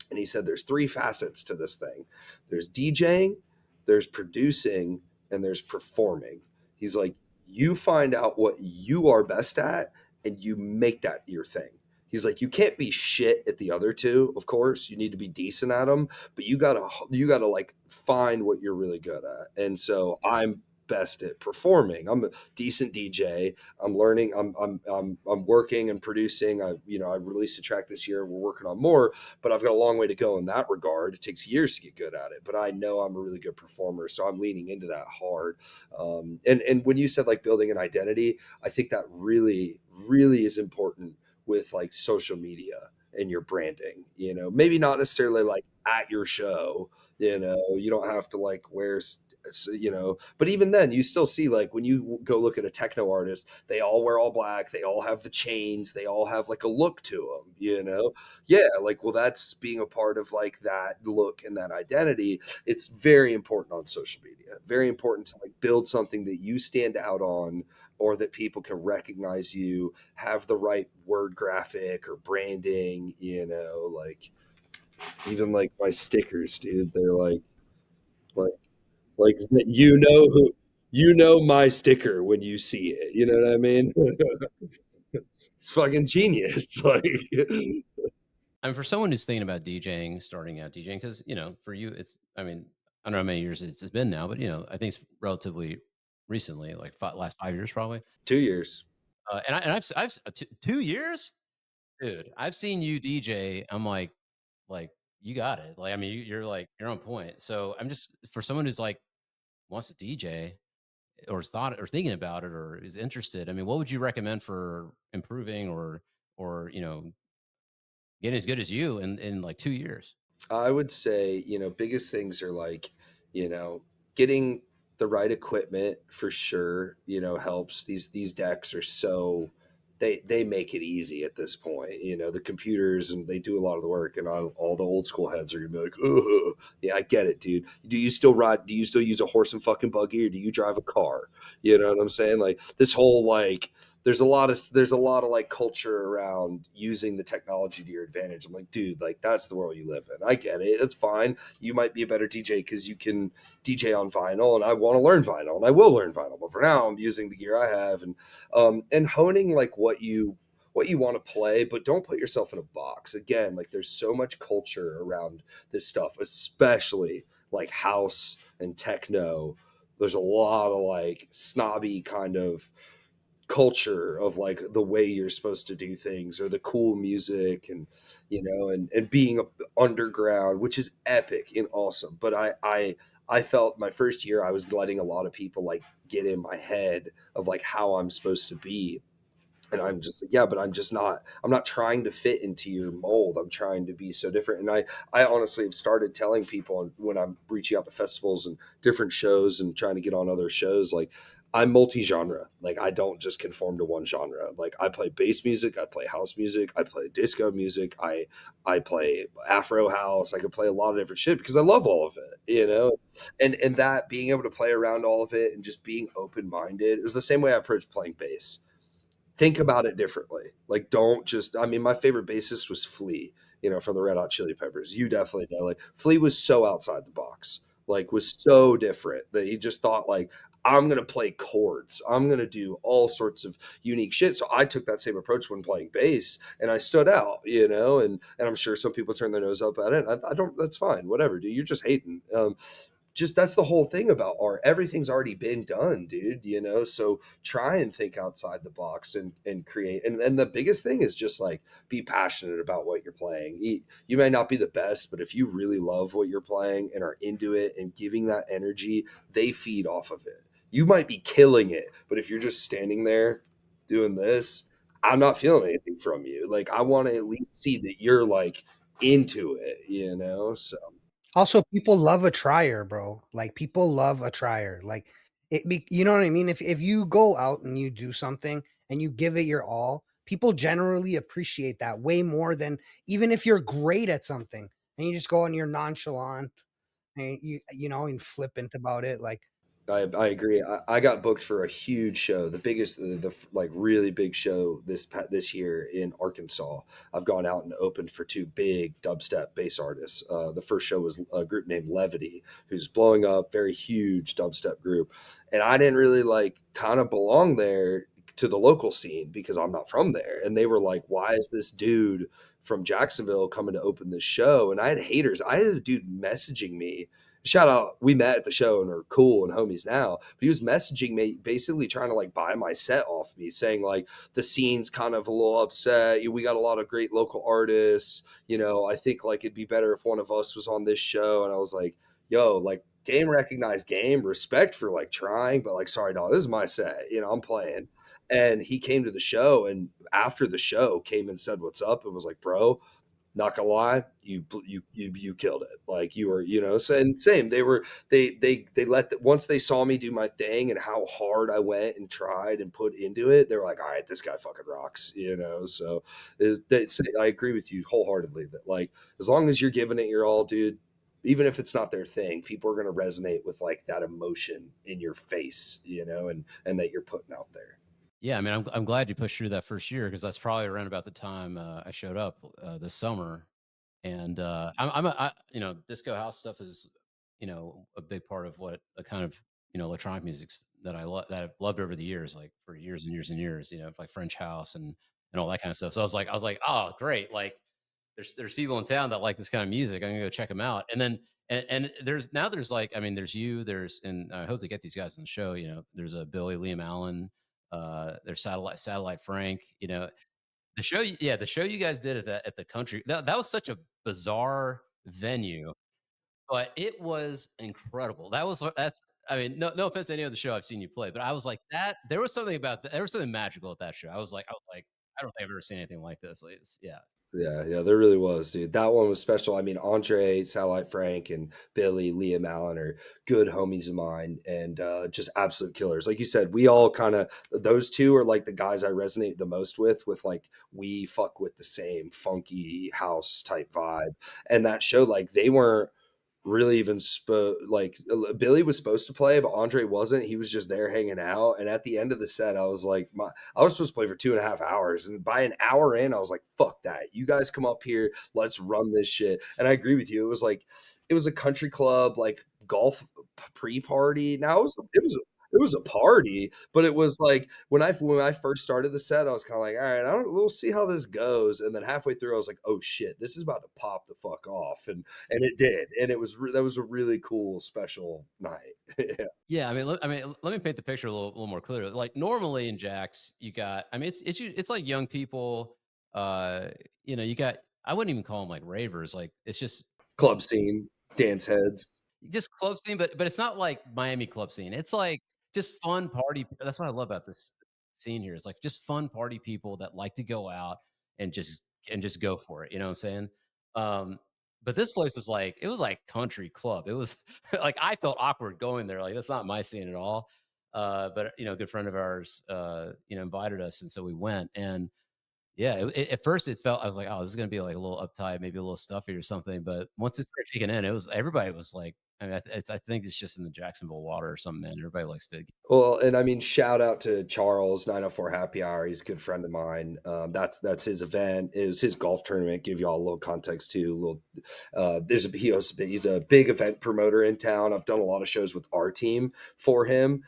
Speaker 4: And he said there's 3 facets to this thing. There's DJing, there's producing, and there's performing. He's like, you find out what you are best at and you make that your thing. He's like, you can't be shit at the other 2, of course. You need to be decent at them, but you gotta like find what you're really good at. And so I'm best at performing. I'm a decent DJ. I'm learning. I'm working and producing. I released a track this year. We're working on more, but I've got a long way to go in that regard. It takes years to get good at it, but I know I'm a really good performer, so I'm leaning into that hard. And when you said like building an identity, I think that really, really is important with like social media and your branding. Maybe not necessarily like at your show. You don't have to like wear but even then you still see like when you go look at a techno artist, they all wear all black, they all have the chains, they all have like a look to them. Yeah, like, well, that's being a part of like that look and that identity. It's very important on social media, very important to like build something that you stand out on, or that people can recognize you, have the right word graphic or branding. Like even like my stickers, dude, they're like like my sticker when you see it. You know what I mean? It's fucking genius. Like
Speaker 1: I mean, for someone who's thinking about DJing, starting out DJing, because for you, I mean, I don't know how many years it's been now, but I think it's relatively recently, like last 5 years probably.
Speaker 4: 2 years.
Speaker 1: And I've 2 years, dude. I've seen you DJ. I'm like you got it. Like I mean, you're on point. So I'm just for someone who's like wants to DJ. or has thought or thinking about it or is interested, I mean, what would you recommend for improving or getting as good as you in like 2 years?
Speaker 4: I would say, biggest things are like, you know, getting the right equipment for sure, helps. These decks are so they make it easy at this point. The computers and they do a lot of the work, and all the old school heads are gonna be like, oh, yeah, I get it, dude. Do you still use a horse and fucking buggy, or do you drive a car? You know what I'm saying? Like this whole like there's a lot of like culture around using the technology to your advantage. I'm like, dude, like that's the world you live in. I get it. It's fine. You might be a better DJ because you can DJ on vinyl, and I want to learn vinyl, and I will learn vinyl. But for now, I'm using the gear I have, and honing like what you want to play, but don't put yourself in a box. Again, like there's so much culture around this stuff, especially like house and techno. There's a lot of like snobby kind of culture of like the way you're supposed to do things or the cool music, and being underground, which is epic and awesome. But I felt my first year I was letting a lot of people like get in my head of like how I'm supposed to be, and I'm just like, yeah, but I'm not trying to fit into your mold. I'm trying to be so different. And I honestly have started telling people when I'm reaching out to festivals and different shows and trying to get on other shows, like I'm multi-genre. Like I don't just conform to one genre. Like I play bass music, I play house music, I play disco music, I play Afro house. I can play a lot of different shit because I love all of it. And that being able to play around all of it and just being open-minded is the same way I approach playing bass. Think about it differently. Like, don't just. I mean, my favorite bassist was Flea, from the Red Hot Chili Peppers. You definitely know. Like, Flea was so outside the box. Like, was so different that he just thought like, I'm gonna play chords. I'm gonna do all sorts of unique shit. So I took that same approach when playing bass, and I stood out. And I'm sure some people turn their nose up at it. I don't. That's fine. Whatever, dude. You're just hating. Just that's the whole thing about art. Everything's already been done, dude. So try and think outside the box and create. And the biggest thing is just like be passionate about what you're playing. You may not be the best, but if you really love what you're playing and are into it and giving that energy, they feed off of it. You might be killing it, but if you're just standing there doing this, I'm not feeling anything from you. Like I want to at least see that you're like into it. So
Speaker 2: Also, people love a trier, bro. Like people love a trier. Like you know what I mean? If you go out and you do something and you give it your all, people generally appreciate that way more than even if you're great at something and you just go and you're nonchalant and and flippant about it. Like
Speaker 4: I agree. I got booked for a huge show, the biggest, like really big show this year in Arkansas. I've gone out and opened for two big dubstep bass artists. The first show was a group named Levity, who's blowing up, very huge dubstep group, and I didn't really like kind of belong there to the local scene because I'm not from there. And they were like, "Why is this dude from Jacksonville coming to open this show?" And I had haters. I had a dude messaging me. Shout out, we met at the show and are cool and homies now. But he was messaging me, basically trying to like buy my set off me, saying like the scene's kind of a little upset. We got a lot of great local artists. I think like it'd be better if one of us was on this show. And I was like, yo, like game recognized game, respect for like trying, but like sorry, dog, this is my set. I'm playing. And he came to the show, and after the show came and said what's up and was like, bro, not gonna lie, you killed it. Like you were, so, and same, they once they saw me do my thing and how hard I went and tried and put into it, they were like, all right, this guy fucking rocks. So I agree with you wholeheartedly that like as long as you're giving it your all, dude, even if it's not their thing, people are gonna resonate with like that emotion in your face, and that you're putting out there.
Speaker 1: Yeah, I mean, I'm glad you pushed through that first year because that's probably around about the time I showed up this summer. And disco house stuff is a big part of what a kind of electronic music that that I've loved over the years, like for years and years and years. Like French house and all that kind of stuff. So I was like, oh, great! Like there's people in town that like this kind of music. I'm gonna go check them out. And then and there's like, I mean, there's you, and I hope to get these guys on the show. There's a Billy, Liam Allen, there's satellite Frank. The show you guys did at the country, that was such a bizarre venue, but it was incredible. That's I mean, no offense to any other show I've seen you play, but I was like that. There was something about that. There was something magical at that show. I was like, I don't think I've ever seen anything like this. Like, yeah.
Speaker 4: Yeah, there really was, dude. That one was special. I mean, Andre, Satellite Frank, and Billy, Liam Allen are good homies of mine and just absolute killers. Like you said, we all kind of, those two are like the guys I resonate the most with like, we fuck with the same funky house type vibe. And that show, like, they weren't really even like Billy was supposed to play, but Andre wasn't. He was just there hanging out. And at the end of the set, I was like, I was supposed to play for 2.5 hours. And by an hour in, I was like, fuck that. You guys come up here, let's run this shit. And I agree with you. It was a country club, like golf pre-party. Now it was a party, but it was like when I first started the set, I was kind of like, all right, we'll see how this goes. And then halfway through, I was like, oh shit, this is about to pop the fuck off, and it did, and that was a really cool special night. Yeah.
Speaker 1: Yeah, let me paint the picture a little more clearly. Like normally in Jax, you got, I mean, it's like young people. You got, I wouldn't even call them like ravers. Like it's
Speaker 4: Club scene, dance heads.
Speaker 1: just club scene, but it's not like Miami club scene. It's like just fun party. That's what I love about this scene here. It's like just fun party people that like to go out and just go for it. You know what I'm saying? Um, but this place is like it was like country club. It was like I felt awkward going there. Like that's not my scene at all. But a good friend of ours, invited us, and so we went. And yeah, at first it felt I was like, oh, this is gonna be like a little uptight, maybe a little stuffy or something. But once it started kicking in, everybody was like, I mean, I think it's just in the Jacksonville water or something, man. Everybody likes to.
Speaker 4: Well, and I mean, shout out to Charles 904 Happy Hour. He's a good friend of mine. That's his event. It was his golf tournament. Give y'all a little context too. He's a big event promoter in town. I've done a lot of shows with RTeam for him,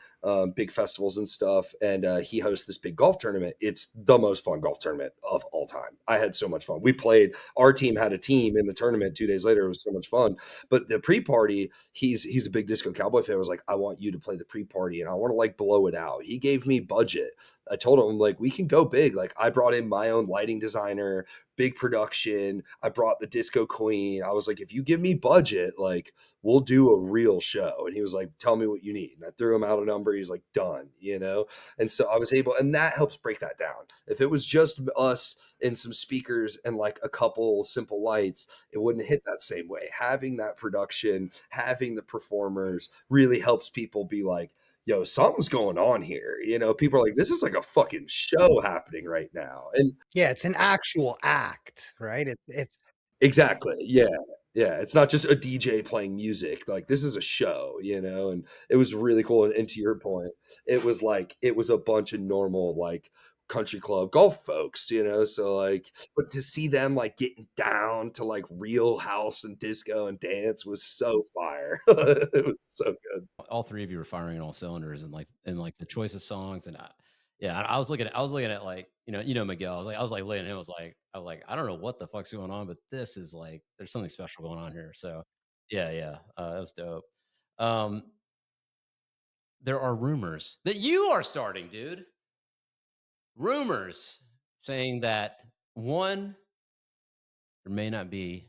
Speaker 4: big festivals and stuff. And he hosts this big golf tournament. It's the most fun golf tournament of all time. I had so much fun. We played. Our team had a team in the tournament 2 days later. It was so much fun. But the pre-party, he's a big Disco Cowboy fan. I was like, I want you to play the pre-party, and I want to like blow it out. He gave me budget. I told him like we can go big. Like I brought in my own lighting designer, big production. I brought the Disco Queen. I was like, if you give me budget, like we'll do a real show. And he was like, tell me what you need. And I threw him out a number. He's like, done, And so I was able, and that helps break that down. If it was just us and some speakers and like a couple simple lights, it wouldn't hit that same way. Having that production, having the performers really helps people be like, yo, something's going on here. People are like, this is like a fucking show happening right now. And
Speaker 2: Yeah, it's an actual act, right? It's
Speaker 4: exactly. Yeah. Yeah. It's not just a DJ playing music. Like this is a show, and it was really cool. And to your point, it was a bunch of normal, like country club golf folks, so like, but to see them like getting down to like real house and disco and dance was so fire. It was so good.
Speaker 1: All three of you were firing on all cylinders, and like the choice of songs, and I was looking at like Miguel. I was like looking at him. I was like, I don't know what the fuck's going on, but this is like there's something special going on here. So yeah, that was dope. Um, there are rumors that you are starting, dude. Rumors saying that one, there may not be.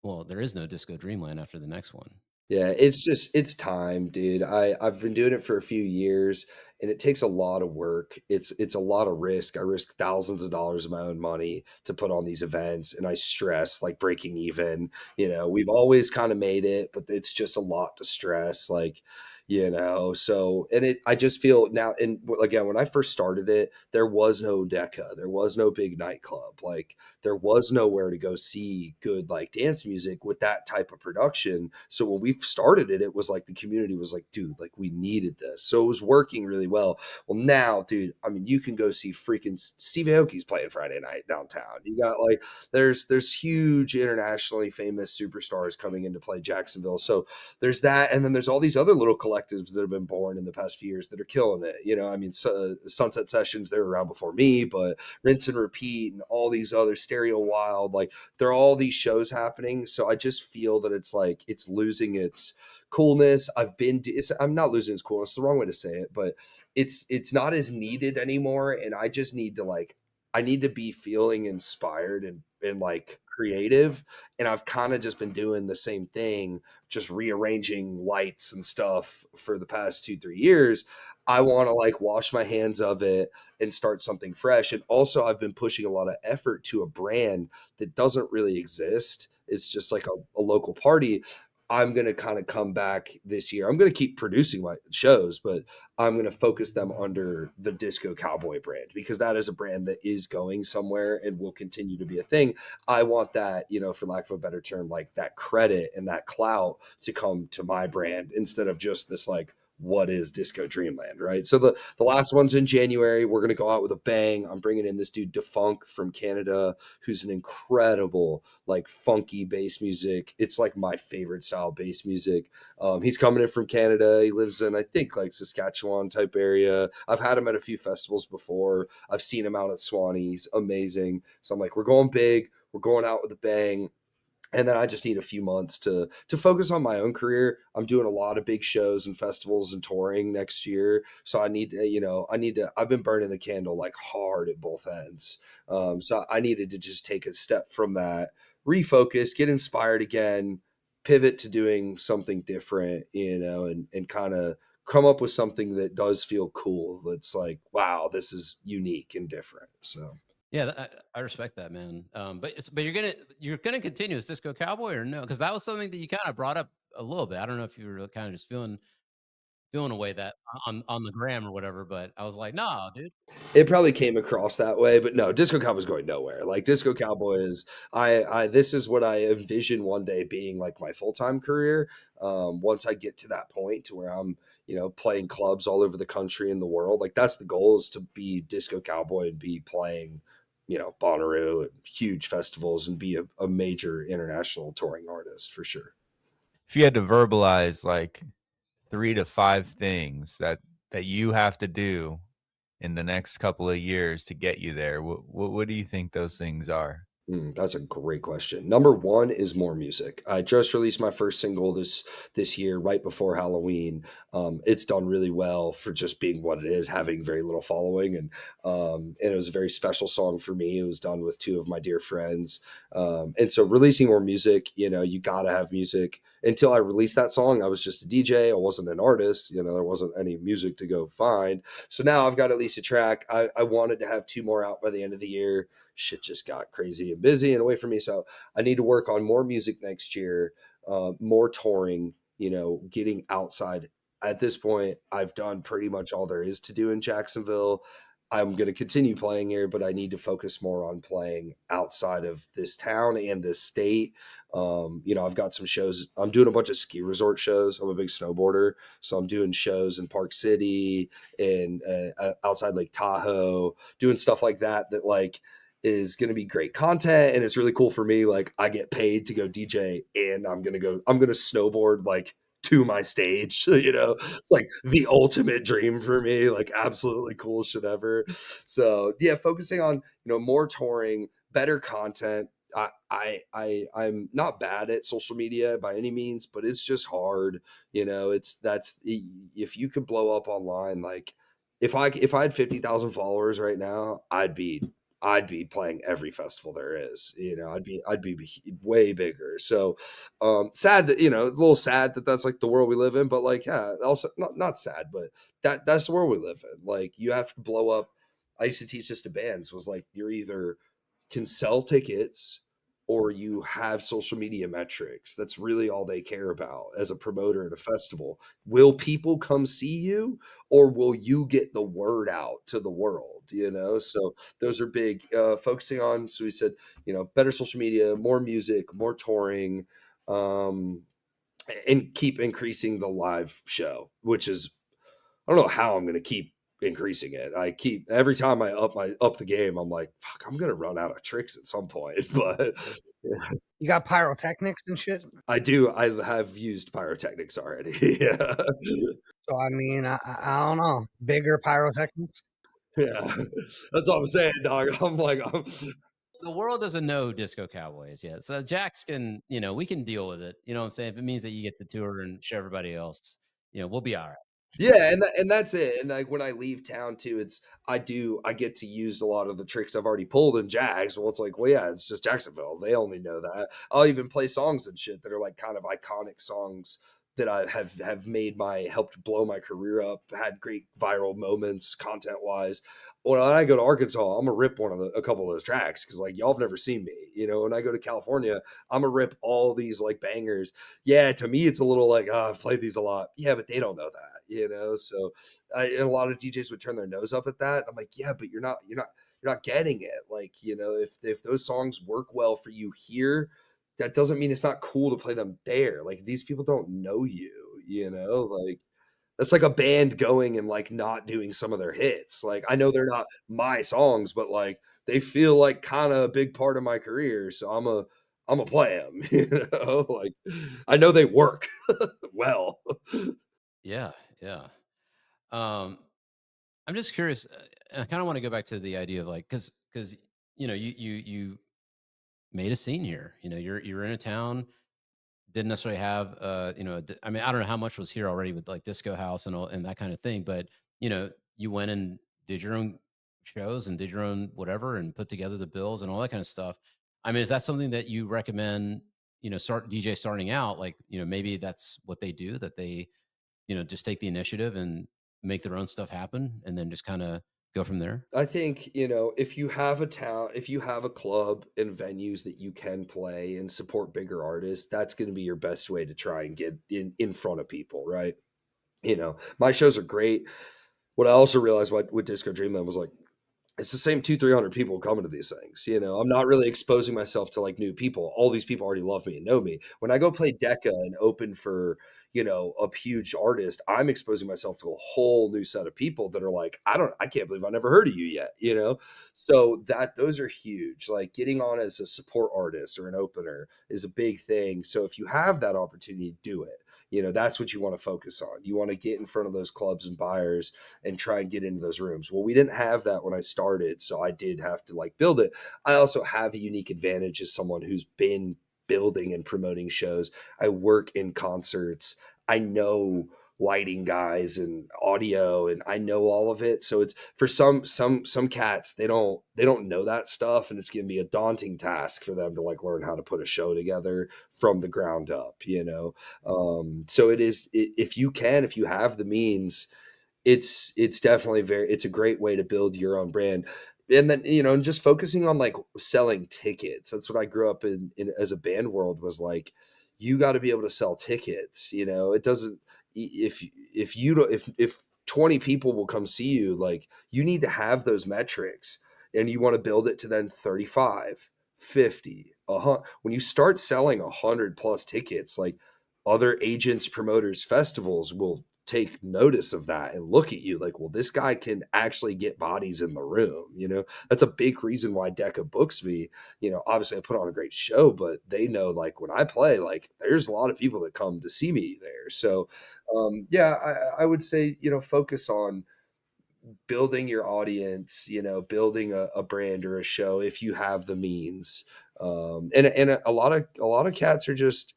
Speaker 1: Well, there is no Disco Dreamland after the next one.
Speaker 4: Yeah, it's time, dude. I've been doing it for a few years, and it takes a lot of work. It's a lot of risk. I risk thousands of dollars of my own money to put on these events, and I stress like breaking even. We've always kind of made it, but it's just a lot to stress. Like, so and I just feel now, and again, when I first started it, there was no DECCA, there was no big nightclub, like there was nowhere to go see good like dance music with that type of production. So when we started it, it was like the community was like, dude, like we needed this. So it was working really well. Well, now, dude, I mean, you can go see freaking Steve Aoki's playing Friday night downtown. You got like there's huge internationally famous superstars coming in to play Jacksonville. So there's that, and then there's all these other little collectives that have been born in the past few years that are killing it. I mean, Sunset Sessions, they were around before me, but Rinse and Repeat and all these other Stereo Wild, like there are all these shows happening. So I just feel that it's like it's losing its coolness. I'm not losing its coolness, the wrong way to say it, but it's not as needed anymore. And I just need to I need to be feeling inspired and like creative, and I've kind of just been doing the same thing, just rearranging lights and stuff for the past 2-3 years. I want to like wash my hands of it and start something fresh. And also, I've been pushing a lot of effort to a brand that doesn't really exist. It's just like a local party. I'm going to kind of come back this year. I'm going to keep producing my shows, but I'm going to focus them under the Disco Cowboy brand, because that is a brand that is going somewhere and will continue to be a thing. I want that, you know, for lack of a better term, like that credit and that clout to come to my brand instead of just this like, what is Disco Dreamland, right? So the last one's in January. We're gonna go out with a bang. I'm bringing in this dude Defunk from Canada, who's an incredible like funky bass music. It's like my favorite style bass music. He's coming in from Canada. He lives in, I think, like Saskatchewan type area. I've had him at a few festivals before. I've seen him out at Suwannee. He's amazing. So I'm like, we're going big. We're going out with a bang. And then I just need a few months to focus on my own career. I'm doing a lot of big shows and festivals and touring next year, so I need to, you know, I need to. I've been burning the candle like hard at both ends, so I needed to just take a step from that, refocus, get inspired again, pivot to doing something different, you know, and kind of come up with something that does feel cool. That's like, wow, this is unique and different. So.
Speaker 1: Yeah, I respect that, man. But you're gonna continue as Disco Cowboy or no? Because that was something that you kind of brought up a little bit. I don't know if you were kind of just feeling away that on the gram or whatever. But I was like, no, dude.
Speaker 4: It probably came across that way, but no, Disco Cowboy's going nowhere. Like Disco Cowboy is, I this is what I envision one day being like my full time career. Once I get to that point to where I'm, you know, playing clubs all over the country and the world, like that's the goal, is to be Disco Cowboy and be playing, you know, Bonnaroo and huge festivals and be a major international touring artist for sure.
Speaker 3: If you had to verbalize like 3 to 5 things that you have to do in the next couple of years to get you there, what do you think those things are?
Speaker 4: That's a great question. Number one is more music. I just released my first single this year, right before Halloween. It's done really well for just being what it is, having very little following, and it was a very special song for me. It was done with two of my dear friends, and so releasing more music. You know, you gotta have music. Until I released that song, I was just a DJ. I wasn't an artist. You know, there wasn't any music to go find. So now I've got at least a track. I wanted to have two more out by the end of the year. Shit just got crazy and busy and away from me. So I need to work on more music next year, more touring, you know, getting outside. At this point, I've done pretty much all there is to do in Jacksonville. I'm going to continue playing here, but I need to focus more on playing outside of this town and this state. You know, I've got some shows. I'm doing a bunch of ski resort shows. I'm a big snowboarder, so I'm doing shows in Park City and outside Lake Tahoe, doing stuff like that. That like is going to be great content, and it's really cool for me. Like I get paid to go DJ, and I'm going to snowboard like to my stage. You know, it's like the ultimate dream for me, like absolutely cool shit ever. So yeah, focusing on, you know, more touring, better content. I'm not bad at social media by any means, but it's just hard. You know, if you could blow up online, like if I had 50,000 followers right now, I'd be playing every festival there is. You know, I'd be way bigger. So sad that, you know, a little sad that that's like the world we live in, but like, yeah, also not sad, but that's the world we live in. Like you have to blow up. I used to teach this to bands, was like, you're either can sell tickets or you have social media metrics. That's really all they care about as a promoter at a festival. Will people come see you, or will you get the word out to the world? You know, so those are big, focusing on. So we said, you know, better social media, more music, more touring, um, and keep increasing the live show, which is, I don't know how I'm going to keep increasing it. I keep, every time I up the game, I'm like, fuck, I'm going to run out of tricks at some point. But
Speaker 2: You got pyrotechnics and shit?
Speaker 4: I do. I have used pyrotechnics already. Yeah.
Speaker 2: So, I mean, I don't know. Bigger pyrotechnics?
Speaker 4: Yeah. That's what I'm saying, dog. I'm like,
Speaker 1: The world doesn't know Disco Cowboys yet, so Jax can, you know, we can deal with it. You know what I'm saying? If it means that you get to tour and show everybody else, you know, we'll be all right.
Speaker 4: Yeah, and that's it. And like when I leave town too, I get to use a lot of the tricks I've already pulled in Jags. Well, it's like, well, yeah, it's just Jacksonville. They only know that. I'll even play songs and shit that are like kind of iconic songs that I have made my helped blow my career up, had great viral moments content wise. When I go to Arkansas, I'm gonna rip a couple of those tracks because like y'all have never seen me, you know. When I go to California, I'm gonna rip all these like bangers. Yeah, to me, it's a little like, I've played these a lot. Yeah, but they don't know that, you know? So, and a lot of DJs would turn their nose up at that. I'm like, yeah, but you're not getting it. Like, you know, if those songs work well for you here, that doesn't mean it's not cool to play them there. Like, these people don't know you, you know? Like, that's like a band going and like not doing some of their hits. Like, I know they're not my songs, but like they feel like kind of a big part of my career. So I'm a play them, you know, like I know they work well.
Speaker 1: Yeah, yeah. Um, I'm just curious. And I kind of want to go back to the idea of like, because you made a scene here. You know, you're in a town, didn't necessarily have I mean, I don't know how much was here already with like disco house and all and that kind of thing, but you went and did your own shows and did your own whatever and put together the bills and all that kind of stuff. I mean, is that something that you recommend, start DJ starting out, like, maybe that's what they do, that they, just take the initiative and make their own stuff happen and then just kind of go from there?
Speaker 4: I think, you know, if you have a town, if you have a club and venues that you can play and support bigger artists, that's going to be your best way to try and get in front of people, right? You know, my shows are great. What I also realized with Disco Dreamland was like, it's the same 200-300 people coming to these things, you know? I'm not really exposing myself to, like, new people. All these people already love me and know me. When I go play DECCA and open for, you know, a huge artist, I'm exposing myself to a whole new set of people that are like, I can't believe I never heard of you yet, you know? So those are huge. Like, getting on as a support artist or an opener is a big thing. So if you have that opportunity, do it. You know, that's what you wanna focus on. You wanna get in front of those clubs and buyers and try and get into those rooms. Well, we didn't have that when I started, so I did have to like build it. I also have a unique advantage as someone who's been building and promoting shows. I work in concerts. I know lighting guys and audio and I know all of it. So it's for some cats, they don't know that stuff and it's going to be a daunting task for them to like learn how to put a show together from the ground up, you know. So if you can, if you have the means, it's definitely it's a great way to build your own brand. And then, you know, and just focusing on like selling tickets. That's what I grew up in as a band world was like, you got to be able to sell tickets. You know, it doesn't, if you don't, if 20 people will come see you, like you need to have those metrics and you want to build it to then 35, 50, 100. When you start selling 100 plus tickets, like other agents, promoters, festivals will take notice of that and look at you like, well, this guy can actually get bodies in the room. You know, that's a big reason why DECCA books me. You know, obviously I put on a great show, but they know like when I play, like there's a lot of people that come to see me there. So yeah, I would say, you know, focus on building your audience, you know, building a brand or a show if you have the means. And a lot of cats are just,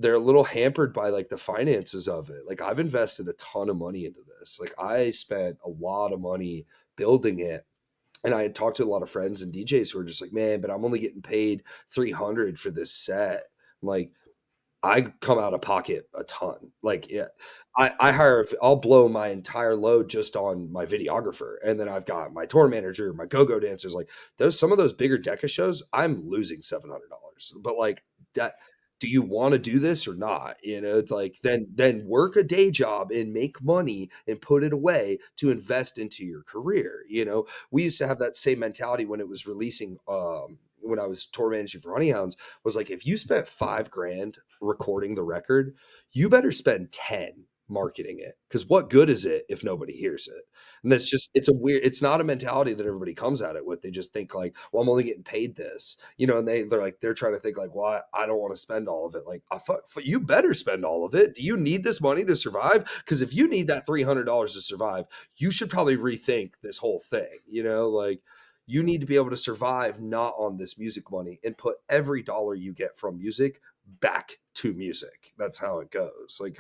Speaker 4: they're a little hampered by like the finances of it. Like I've invested a ton of money into this. Like I spent a lot of money building it. And I had talked to a lot of friends and DJs who were just like, man, but I'm only getting paid 300 for this set. I'm like, I come out of pocket a ton. Like, yeah, I'll blow my entire load just on my videographer. And then I've got my tour manager, my go-go dancers. Like some of those bigger DECCA shows, I'm losing $700. But like that, do you want to do this or not? You know, it's like then work a day job and make money and put it away to invest into your career. You know, we used to have that same mentality when it was releasing when I was tour managing for Honey Hounds, was like, if you spent 5 grand recording the record, you better spend 10 marketing it. Because what good is it if nobody hears it? And that's just, it's not a mentality that everybody comes at it with. They just think like, well, I'm only getting paid this, you know, and they're trying to think like, well, I don't want to spend all of it. Like, you better spend all of it. Do you need this money to survive? Because if you need that $300 to survive, you should probably rethink this whole thing, you know, like, you need to be able to survive not on this music money and put every dollar you get from music back to music. That's how it goes. Like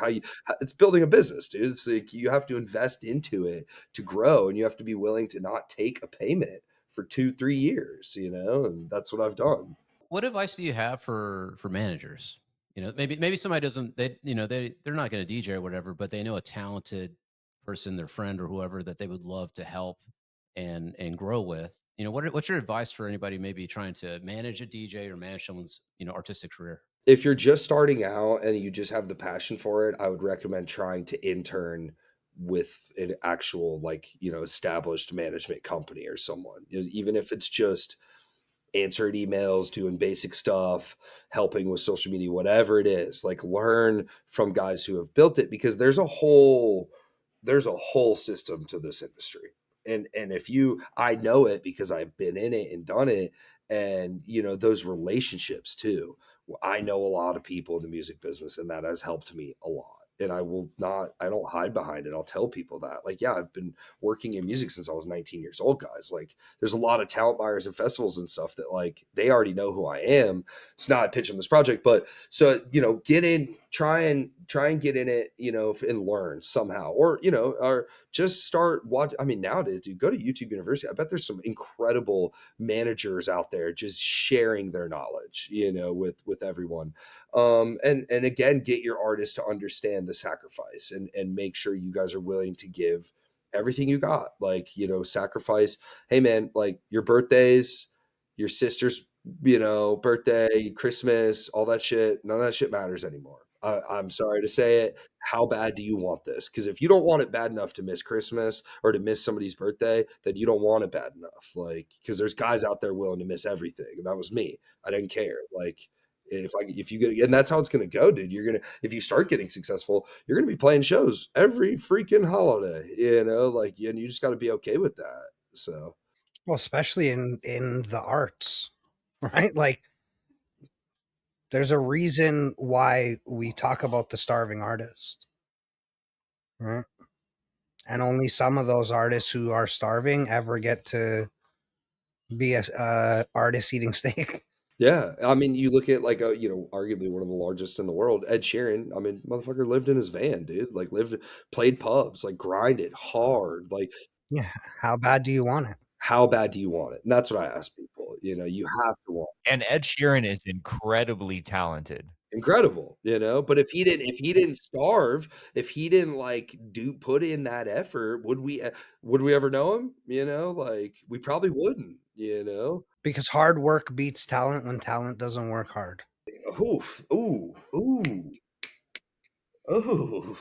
Speaker 4: it's building a business, dude. It's like you have to invest into it to grow, and you have to be willing to not take a payment for 2-3 years, and that's what I've done.
Speaker 1: What advice do you have for managers? Maybe somebody doesn't, they're not going to DJ or whatever, but they know a talented person, their friend or whoever, that they would love to help and grow with. What's your advice for anybody maybe trying to manage a DJ or manage someone's artistic career?
Speaker 4: If you're just starting out and you just have the passion for it, I would recommend trying to intern with an actual established management company or someone. Even if it's just answering emails, doing basic stuff, helping with social media, whatever it is, like learn from guys who have built it, because there's a whole system to this industry. And I know it because I've been in it and done it. And those relationships too. I know a lot of people in the music business, and that has helped me a lot. And I don't hide behind it. I'll tell people that, like, yeah, I've been working in music since I was 19 years old, guys. Like, there's a lot of talent buyers and festivals and stuff that, like, they already know who I am. It's not pitching this project, but so, get in, try and get in it, and learn somehow, or just start watch. I mean, nowadays, dude, go to YouTube University. I bet there's some incredible managers out there just sharing their knowledge, with everyone. And again, get your artists to understand the sacrifice, and make sure you guys are willing to give everything you got. Like, sacrifice. Hey man, like your birthdays, your sister's, birthday, Christmas, all that shit. None of that shit matters anymore. I'm sorry to say it. How bad do you want this? Because if you don't want it bad enough to miss Christmas or to miss somebody's birthday, then you don't want it bad enough. Like, because there's guys out there willing to miss everything, and that was me. I didn't care. Like, if you get, and that's how it's gonna go, dude. If you start getting successful, you're gonna be playing shows every freaking holiday, like, and you just got to be okay with that. So,
Speaker 2: well, especially in the arts, right? Like, there's a reason why we talk about the starving artist, right? And only some of those artists who are starving ever get to be a artist eating steak.
Speaker 4: yeah, I mean, you look at, like, arguably one of the largest in the world, Ed Sheeran. I mean, motherfucker lived in his van, dude. Like, played pubs, like, grinded hard. Like,
Speaker 2: Yeah. How bad do you want it?
Speaker 4: how bad do you want it? And that's what I ask people. You have to want
Speaker 3: And Ed Sheeran is incredibly talented.
Speaker 4: incredible, but if he didn't starve, if he didn't put in that effort, would we ever know him? Like, we probably wouldn't.
Speaker 2: Because hard work beats talent when talent doesn't work hard.
Speaker 4: Oof, ooh, oh,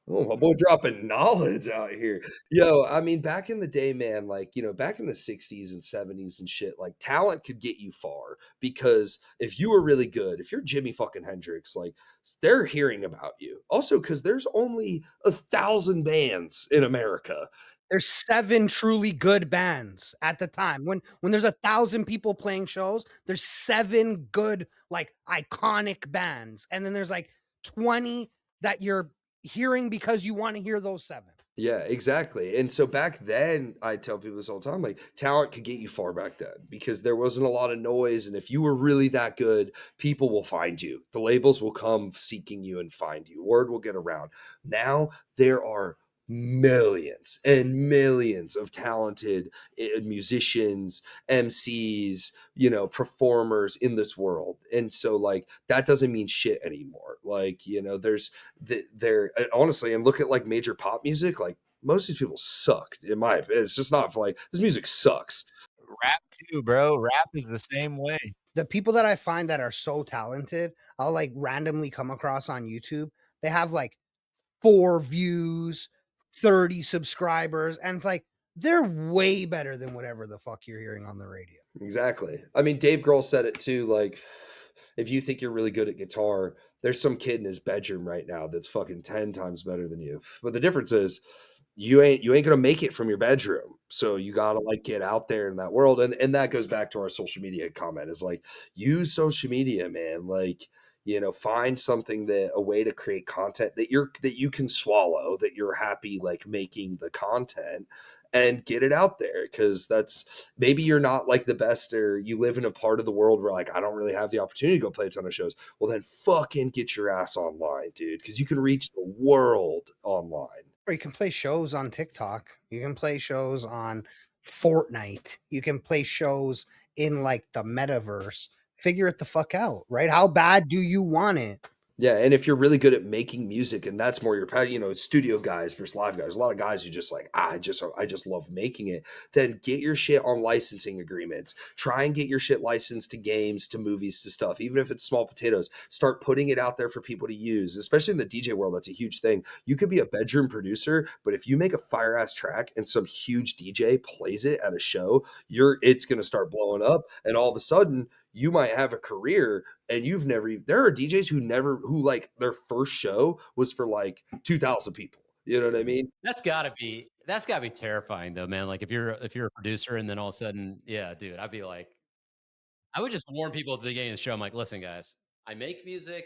Speaker 4: my boy dropping knowledge out here. Yo, I mean, back in the day, man, like, back in the 60s and 70s and shit, like, talent could get you far, because if you were really good, if you're Jimi fucking Hendrix, like, they're hearing about you. Also, because there's only 1,000 bands in America.
Speaker 2: There's 7 truly good bands at the time. When there's 1,000 people playing shows, there's 7 good, like, iconic bands. And then there's like 20 that you're hearing because you want to hear those 7.
Speaker 4: Yeah, exactly. And so back then, I tell people this all the time, like, talent could get you far back then, because there wasn't a lot of noise. And if you were really that good, people will find you. The labels will come seeking you and find you. Word will get around. Now there are millions and millions of talented musicians, MCs, performers in this world. And so, like, that doesn't mean shit anymore. Like, there's there honestly, and look at, like, major pop music, like, most of these people sucked, in my opinion. It's just not, like, this music sucks.
Speaker 3: Rap too, bro. Rap is the same way.
Speaker 2: The people that I find that are so talented, I'll like randomly come across on YouTube. They have like 4 views, 30 subscribers, and it's like, they're way better than whatever the fuck you're hearing on the radio.
Speaker 4: Exactly. I mean, Dave Grohl said it too. Like, if you think you're really good at guitar, there's some kid in his bedroom right now that's fucking 10 times better than you. But the difference is, you ain't gonna make it from your bedroom. So you gotta, like, get out there in that world. And that goes back to our social media comment, is like, use social media, man. Like, Find something a way to create content that you can swallow, that you're happy like making the content, and get it out there. Because that's, maybe you're not like the best, or you live in a part of the world where like I don't really have the opportunity to go play a ton of shows. Well, then fucking get your ass online, dude, because you can reach the world online.
Speaker 2: Or you can play shows on TikTok. You can play shows on Fortnite. You can play shows in like the metaverse. Figure it the fuck out, right? How bad do you want it?
Speaker 4: Yeah, and if you're really good at making music, and that's more your passion, studio guys versus live guys. A lot of guys who just like, I just love making it. Then get your shit on licensing agreements. Try and get your shit licensed to games, to movies, to stuff. Even if it's small potatoes, start putting it out there for people to use. Especially in the DJ world, that's a huge thing. You could be a bedroom producer, but if you make a fire ass track and some huge DJ plays it at a show, it's gonna start blowing up, and all of a sudden you might have a career. And there are DJs who like their first show was for like 2,000 people. You know what I mean?
Speaker 1: That's gotta be terrifying though, man. Like if you're a producer and then all of a sudden, yeah, dude, I'd be like, I would just warn people at the beginning of the show. I'm like, listen, guys, I make music.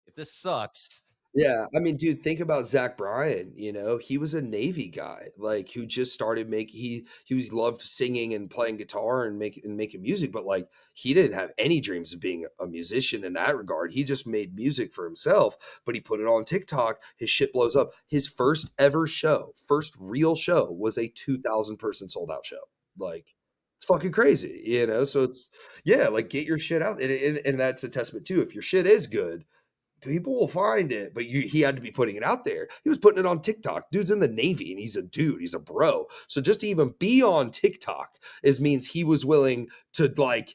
Speaker 1: If this sucks,
Speaker 4: Yeah, I mean, dude, think about Zach Bryan. He was a Navy guy, like who just started he loved singing and playing guitar and making music, but like he didn't have any dreams of being a musician in that regard. He just made music for himself, but he put it on TikTok. His shit blows up. His first ever show, first real show, was a 2,000 person sold out show. Like, it's fucking crazy. So it's, yeah, like get your shit out, and that's a testament too. If your shit is good, people will find it, but he had to be putting it out there. He was putting it on TikTok. Dude's in the Navy and he's a dude, he's a bro. So just to even be on TikTok means he was willing to, like,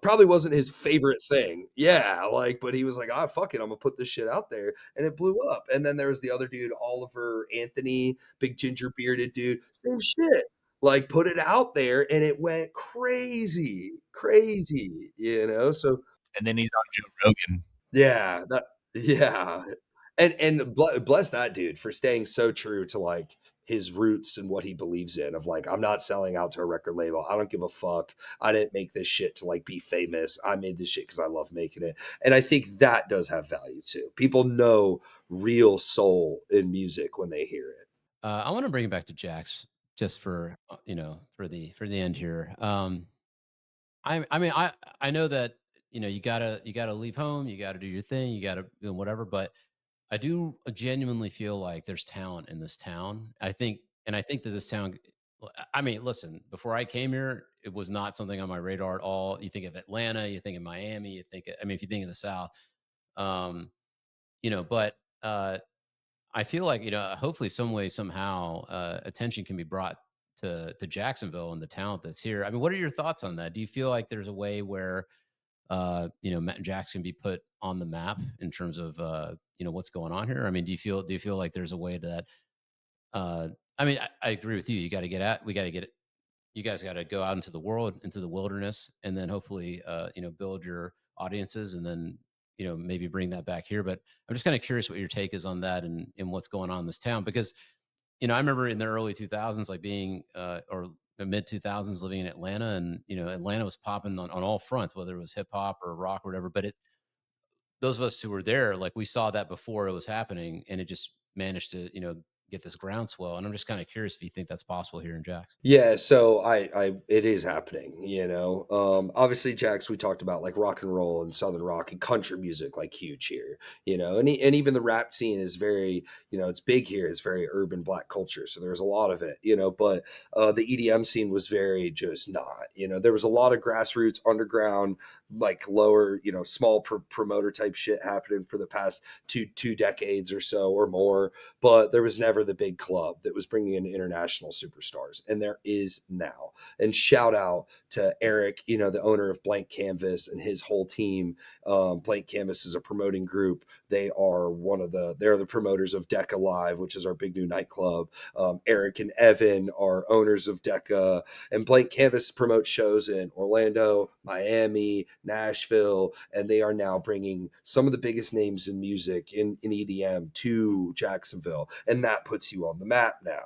Speaker 4: probably wasn't his favorite thing. Yeah, like, but he was like, fuck it, I'm gonna put this shit out there. And it blew up. And then there was the other dude, Oliver Anthony, big ginger bearded dude, same shit. Like, put it out there and it went crazy, crazy. So
Speaker 3: And then he's on Joe Rogan.
Speaker 4: yeah. And bless that dude for staying so true to like his roots and what he believes in, of like, I'm not selling out to a record label. I don't give a fuck. I didn't make this shit to like be famous. I made this shit because I love making it. And I think that does have value too. People know real soul in music when they hear it.
Speaker 1: I want to bring it back to Jax just for for the end here. I mean, I know that you gotta leave home, you gotta do your thing, you gotta do whatever. But I do genuinely feel like there's talent in this town. I think that this town. I mean, listen, before I came here, it was not something on my radar at all. You think of Atlanta, you think of Miami, I mean, if you think of the South, um, but I feel like hopefully, some way, somehow, attention can be brought to Jacksonville and the talent that's here. I mean, what are your thoughts on that? Do you feel like there's a way where Jax can be put on the map in terms of what's going on here? I mean, do you feel like there's a way that I mean, I agree with you. We got to get it. You guys got to go out into the world, into the wilderness, and then hopefully, build your audiences, and then maybe bring that back here. But I'm just kind of curious what your take is on that, and what's going on in this town, because I remember in the early 2000s, like being or the mid 2000s, living in Atlanta, and Atlanta was popping on all fronts, whether it was hip hop or rock or whatever. But those of us who were there, like, we saw that before it was happening, and it just managed to get this groundswell. And I'm just kind of curious if you think that's possible here in Jax.
Speaker 4: Yeah, so it is happening. Obviously, Jax, we talked about like rock and roll and southern rock and country music, like huge here. And even the rap scene is very, it's big here. It's very urban black culture, so there's a lot of it. But the EDM scene was very just not. There was a lot of grassroots, underground, like lower, small promoter type shit happening for the past two decades or so or more, but there was never the big club that was bringing in international superstars, and there is now. And shout out to Eric, the owner of Blank Canvas, and his whole team. Blank Canvas is a promoting group. They're the promoters of DECCA Live, which is our big new nightclub. Eric and Evan are owners of DECCA, and Blank Canvas promotes shows in Orlando, Miami, Nashville, and they are now bringing some of the biggest names in music in EDM to Jacksonville, and that puts you on the map now.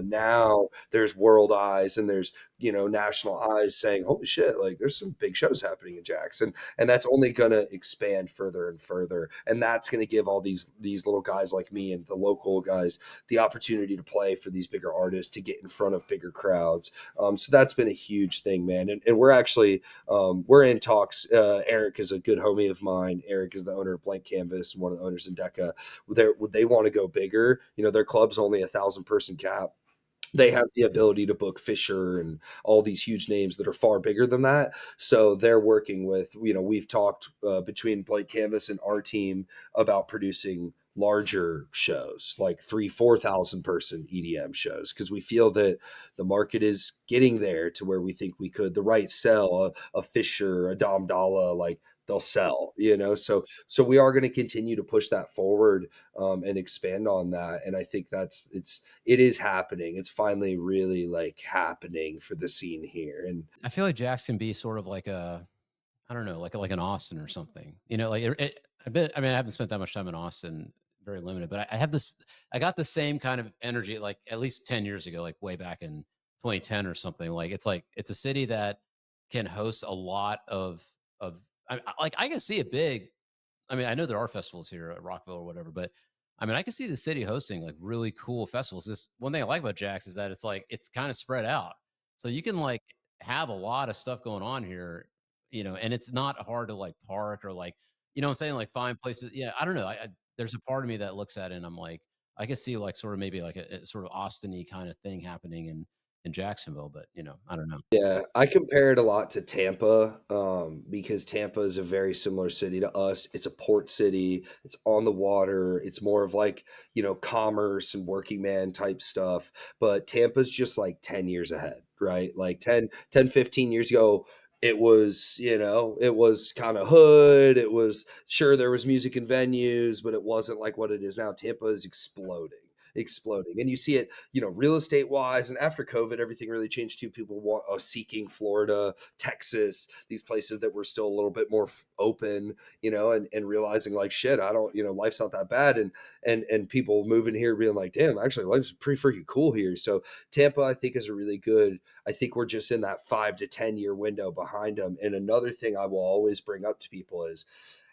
Speaker 4: Now there's world eyes and there's national eyes saying, holy shit, like there's some big shows happening in Jackson, and that's only going to expand further and further, and that's going to give all these little guys like me and the local guys the opportunity to play for these bigger artists, to get in front of bigger crowds. So that's been a huge thing, man. And we're actually we're in talks. Eric is a good homie of mine. Eric is the owner of Blank Canvas and one of the owners in DECCA. They want to go bigger. Their club's only 1,000-person cap. They have the ability to book Fisher and all these huge names that are far bigger than that. So they're working with, we've talked between Blank Canvas and RTeam about producing larger shows, like 4,000 person EDM shows, because we feel that the market is getting there to where we think we could, the right sell, a Fisher, a Dom Dalla, like they'll sell, so we are going to continue to push that forward and expand on that. And I think it is happening. It's finally really like happening for the scene here. And
Speaker 1: I feel like Jax can be sort of like I don't know, like an Austin or something, like I haven't spent that much time in Austin, very limited, but I got the same kind of energy, like at least 10 years ago, like way back in 2010 or something. Like it's a city that can host a lot of I can see it big. I know there are festivals here at Rockville or whatever, but I can see the city hosting like really cool festivals. This one thing I like about Jax is that it's kind of spread out. So you can like have a lot of stuff going on here, and it's not hard to like park or like, what I'm saying, like find places. Yeah. I don't know. There's a part of me that looks at it and I'm like, I can see like sort of maybe like a sort of Austin-y kind of thing happening in Jacksonville, but I don't know.
Speaker 4: Yeah, I compare it a lot to Tampa because Tampa is a very similar city to us. It's a port city. It's on the water. It's more of like, commerce and working man type stuff. But Tampa's just like 10 years ahead, right? Like 15 years ago, it was, it was kind of hood. It was, sure, there was music and venues, but it wasn't like what it is now. Tampa is exploding, and you see it real estate wise. And after COVID, everything really changed too. People seeking Florida, Texas, these places that were still a little bit more open, and realizing like, shit, I don't, life's not that bad, and people moving here being like, damn, actually life's pretty freaking cool here. So Tampa, I think, is a really good. I think we're just in that 5 to 10 year window behind them. And another thing I will always bring up to people is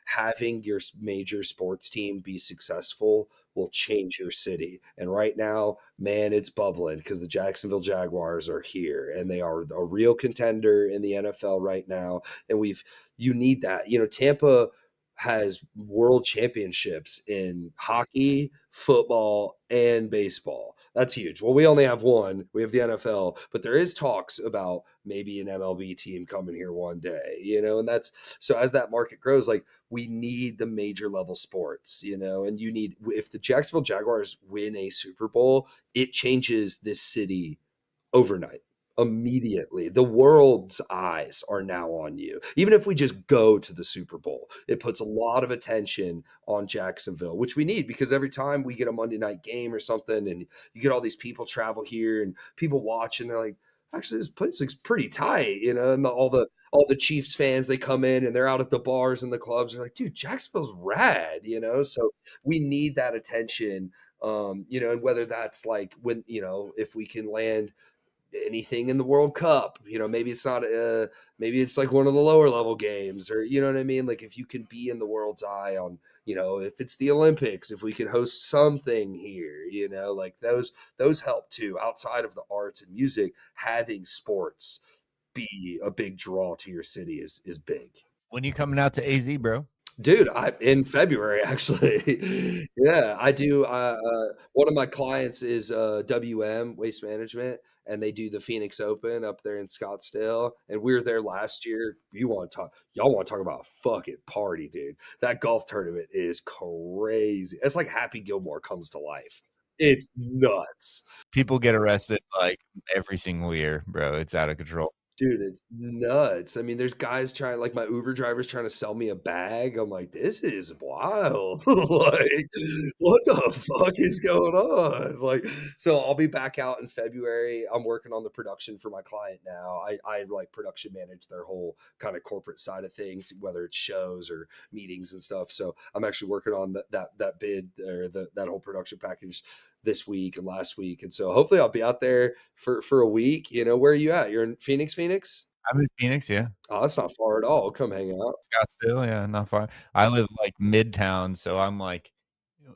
Speaker 4: having your major sports team be successful will change your city. And right now, man, it's bubbling because the Jacksonville Jaguars are here and they are a real contender in the NFL right now. And you need that. Tampa has world championships in hockey, football, and baseball. That's huge. Well, we only have one. We have the NFL, but there is talks about maybe an MLB team coming here one day, and that's so as that market grows, like we need the major level sports, and if the Jacksonville Jaguars win a Super Bowl, it changes this city overnight. Immediately, the world's eyes are now on you. Even if we just go to the Super Bowl, it puts a lot of attention on Jacksonville, which we need, because every time we get a Monday night game or something and you get all these people travel here and people watch and they're like, actually, this place looks pretty tight, and all the Chiefs fans, they come in and they're out at the bars and the clubs. They're like, dude, Jacksonville's rad, so we need that attention. And whether that's like when, if we can land anything in the World Cup, maybe it's not maybe it's like one of the lower level games, or you know what I mean, like if you can be in the world's eye on, if it's the Olympics, if we can host something here, like those help too. Outside of the arts and music, having sports be a big draw to your city is big.
Speaker 3: When you coming out to AZ, bro?
Speaker 4: Dude, in February, actually. Yeah, I do. One of my clients is WM Waste Management, and they do the Phoenix Open up there in Scottsdale. And we were there last year. Y'all want to talk about a fucking party, dude? That golf tournament is crazy. It's like Happy Gilmore comes to life. It's nuts.
Speaker 3: People get arrested like every single year, bro. It's out of control.
Speaker 4: Dude, it's nuts. I mean, there's guys trying like my Uber driver's trying to sell me a bag. I'm like, "This is wild." Like, what the fuck is going on? Like, so I'll be back out in February. I'm working on the production for my client now. I like production manage their whole kind of corporate side of things, whether it's shows or meetings and stuff. So I'm actually working on that bid or that whole production package this week and last week. And so hopefully I'll be out there for a week. You know, where are you at? You're in Phoenix, Phoenix?
Speaker 3: I'm in Phoenix, yeah.
Speaker 4: Oh, that's not far at all. Come hang out.
Speaker 3: Scottsdale, yeah, not far. I live like midtown, so I'm like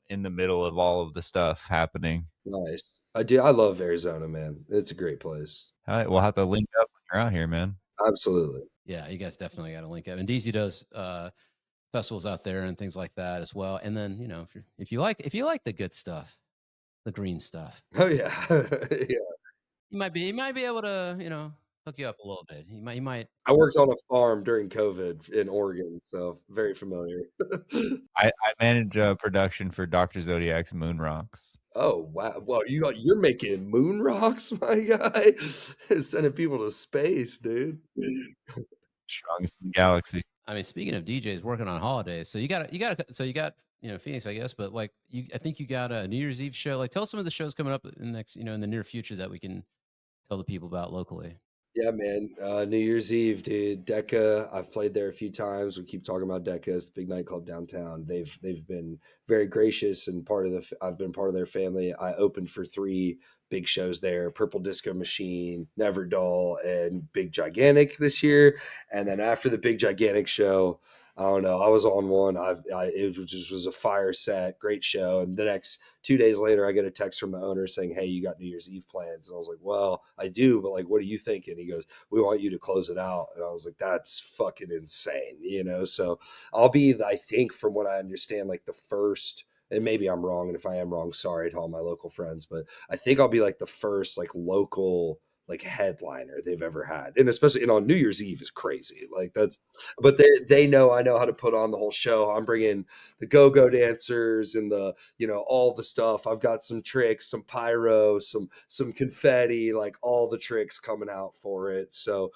Speaker 3: in the middle of all of the stuff happening.
Speaker 4: Nice. I do. I love Arizona, man. It's a great place.
Speaker 3: All right, we'll have to link up when you're out here, man.
Speaker 4: Absolutely.
Speaker 1: Yeah, you guys definitely got to link up. And Deezy does festivals out there and things like that as well. And then, you know, if you like the good stuff, the green stuff,
Speaker 4: Oh yeah. Yeah.
Speaker 1: he might be able to, you know, hook you up a little bit. He might.
Speaker 4: I worked on a farm during COVID in Oregon, so very familiar.
Speaker 3: I manage production for Dr. Zodiac's Moon Rocks.
Speaker 4: Oh wow. Well, you're making moon rocks, my guy. Sending people to space, dude.
Speaker 3: Strongest in the galaxy.
Speaker 1: I mean, speaking of DJs working on holidays, so you got you know, Phoenix, I guess, but like I think you got a New Year's Eve show. Like, tell us some of the shows coming up in the next, you know, in the near future that we can tell the people about locally.
Speaker 4: Yeah, man. New Year's Eve, dude. DECCA. I've played there a few times. We keep talking about DECCA. It's the big nightclub downtown. They've been very gracious and part of I've been part of their family. I opened for 3 big shows there: Purple Disco Machine, Never Dull, and Big Gigantic this year. And then after the Big Gigantic show, I don't know. I was on one. It was a fire set, great show. And the next 2 days later, I get a text from the owner saying, "Hey, you got New Year's Eve plans?" And I was like, "Well, I do, but like, what do you think?" And he goes, "We want you to close it out." And I was like, "That's fucking insane," you know. So I'll be, I think, from what I understand, like the first. And maybe I'm wrong, and if I am wrong, sorry to all my local friends, but I think I'll be like the first like local like headliner they've ever had, and especially on New Year's Eve is crazy. Like that's, but they know I know how to put on the whole show. I'm bringing the go-go dancers and the, you know, all the stuff. I've got some tricks, some pyro, some confetti, like all the tricks coming out for it. So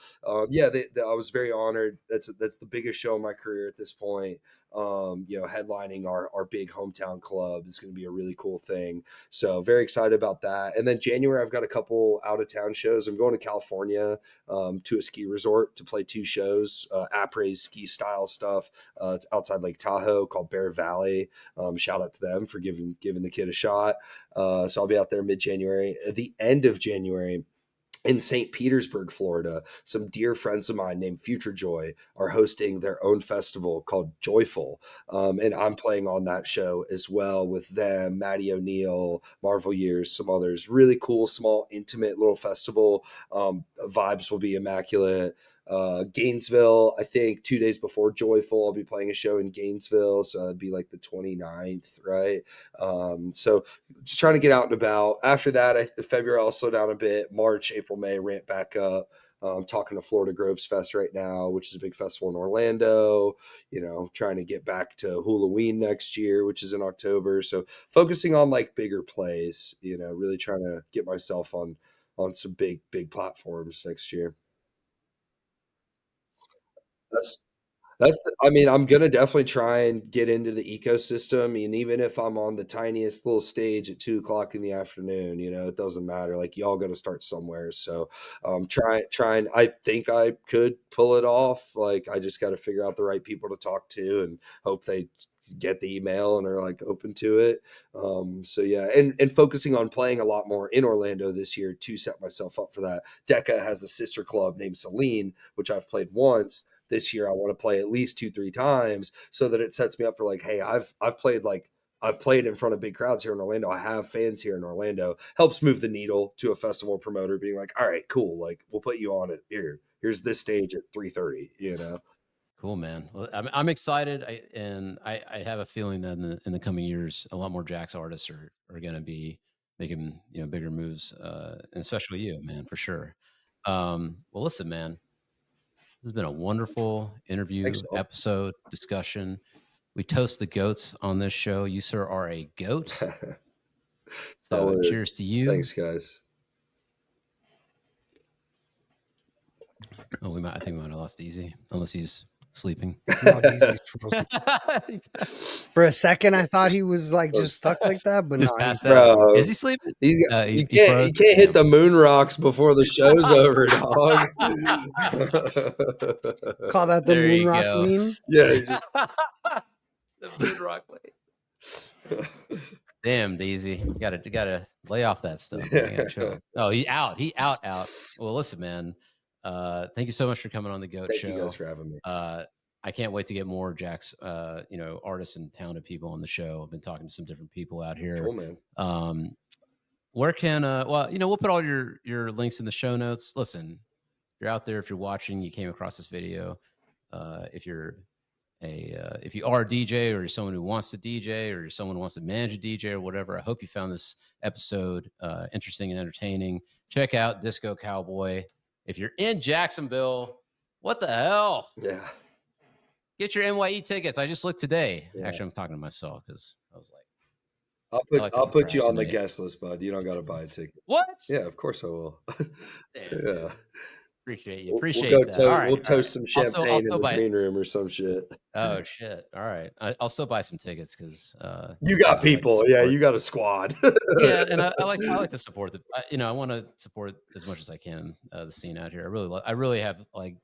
Speaker 4: yeah, I was very honored. That's the biggest show in my career at this point. You know, headlining our big hometown club is going to be a really cool thing. So very excited about that. And then January, I've got a couple out of town shows. I'm going to California to a ski resort to play 2 shows, après ski style stuff. It's outside Lake Tahoe called Bear Valley. Shout out to them for giving the kid a shot. So I'll be out there mid-January. At the end of January, in St. Petersburg, Florida, some dear friends of mine named Future Joy are hosting their own festival called Joyful. And I'm playing on that show as well with them, Maddie O'Neill, Marvel Years, some others. Really cool, small, intimate little festival. Vibes will be immaculate. Gainesville, I think 2 days before Joyful, I'll be playing a show in Gainesville. So it'd be like the 29th, right? So just trying to get out and about. After that, February, I'll slow down a bit. March, April, May, ramp back up. I'm talking to Florida Groves Fest right now, which is a big festival in Orlando. You know, trying to get back to Hulaween next year, which is in October. So focusing on like bigger plays, you know, really trying to get myself on some big platforms next year. That's I mean, I'm gonna definitely try and get into the ecosystem, and even if I'm on the tiniest little stage at 2 o'clock in the afternoon, you know, it doesn't matter. Like y'all got to start somewhere. So, trying. I think I could pull it off. Like I just got to figure out the right people to talk to and hope they get the email and are like open to it. So yeah, and focusing on playing a lot more in Orlando this year to set myself up for that. DECCA has a sister club named Celine, which I've played once. This year I want to play at least 2-3 times so that it sets me up for like, hey, I've played in front of big crowds here in Orlando. I have fans here in Orlando. Helps move the needle to a festival promoter being like, all right, cool. Like we'll put you on it here. Here's this stage at 3:30, you know?
Speaker 1: Cool, man. Well, I'm excited, I have a feeling that in the coming years, a lot more Jax artists are going to be making, you know, bigger moves, and especially you, man, for sure. Well, listen, man, this has been a wonderful
Speaker 4: Thanks,
Speaker 1: interview,
Speaker 4: all.
Speaker 1: episode, discussion. We toast the goats on this show. You, sir, are a goat. So
Speaker 4: Solid.
Speaker 1: cheers to you.
Speaker 4: Thanks, guys.
Speaker 1: Oh, I think we might have lost Deezy, unless he's sleeping.
Speaker 2: No, Deezy's frozen. For a second, I thought he was like just stuck like that, but
Speaker 1: Just
Speaker 2: no,
Speaker 1: passed
Speaker 2: he's
Speaker 1: out.
Speaker 4: Bro,
Speaker 1: Is he sleeping?
Speaker 4: you
Speaker 1: He
Speaker 4: can't
Speaker 1: froze?
Speaker 4: hit the moon rocks before the show's over, dog.
Speaker 2: call that the
Speaker 1: There
Speaker 2: moon
Speaker 1: you
Speaker 2: rock
Speaker 1: go.
Speaker 2: lean.
Speaker 4: Yeah, you just
Speaker 1: The moon rock lane. Damn, Deezy, you gotta lay off that stuff. Man. You gotta chill. Oh, he out. Well, listen, man. Thank you so much for coming on the Goat
Speaker 4: thank
Speaker 1: Show.
Speaker 4: you guys for having me.
Speaker 1: I can't wait to get more Jack's, artists and talented people on the show. I've been talking to some different people out here.
Speaker 4: Cool, man.
Speaker 1: Where can we'll put all your links in the show notes. Listen, if you're out there, if you're watching, you came across this video, if you're if you are a DJ, or you're someone who wants to DJ, or you're someone who wants to manage a DJ or whatever, I hope you found this episode interesting and entertaining. Check out Disco Cowboy. If you're in Jacksonville, what the hell?
Speaker 4: Yeah.
Speaker 1: Get your NYE tickets. I just looked today.
Speaker 4: Yeah.
Speaker 1: Actually, I'm talking to myself because I was like,
Speaker 4: I'll put you on the
Speaker 1: procrastinate.
Speaker 4: guest list, bud. You don't got to buy a ticket.
Speaker 1: What?
Speaker 4: Yeah, of course I will.
Speaker 1: Damn,
Speaker 4: Yeah.
Speaker 1: dude. Appreciate you.
Speaker 4: We'll
Speaker 1: Appreciate
Speaker 4: go
Speaker 1: that. All right,
Speaker 4: we'll
Speaker 1: all
Speaker 4: toast
Speaker 1: right.
Speaker 4: some
Speaker 1: I'll still
Speaker 4: champagne in the
Speaker 1: buy.
Speaker 4: green room or some shit.
Speaker 1: Oh shit! All right, I'll still buy some tickets because
Speaker 4: You got people. Yeah, you got a squad.
Speaker 1: yeah, and I like to support I want to support as much as I can the scene out here. I really have like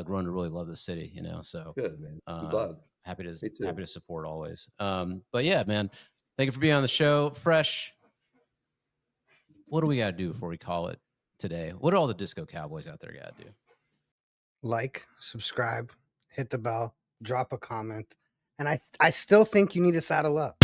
Speaker 1: grown to really love the city. So
Speaker 4: Good, man. I'm glad.
Speaker 1: happy
Speaker 4: Me too.
Speaker 1: to support always. But yeah, man, thank you for being on the show. Fresh. What do we got to do before we call it today? What do all the Disco Cowboys out there got to do?
Speaker 2: Like, subscribe, hit the bell, drop a comment, and I still think you need to saddle up.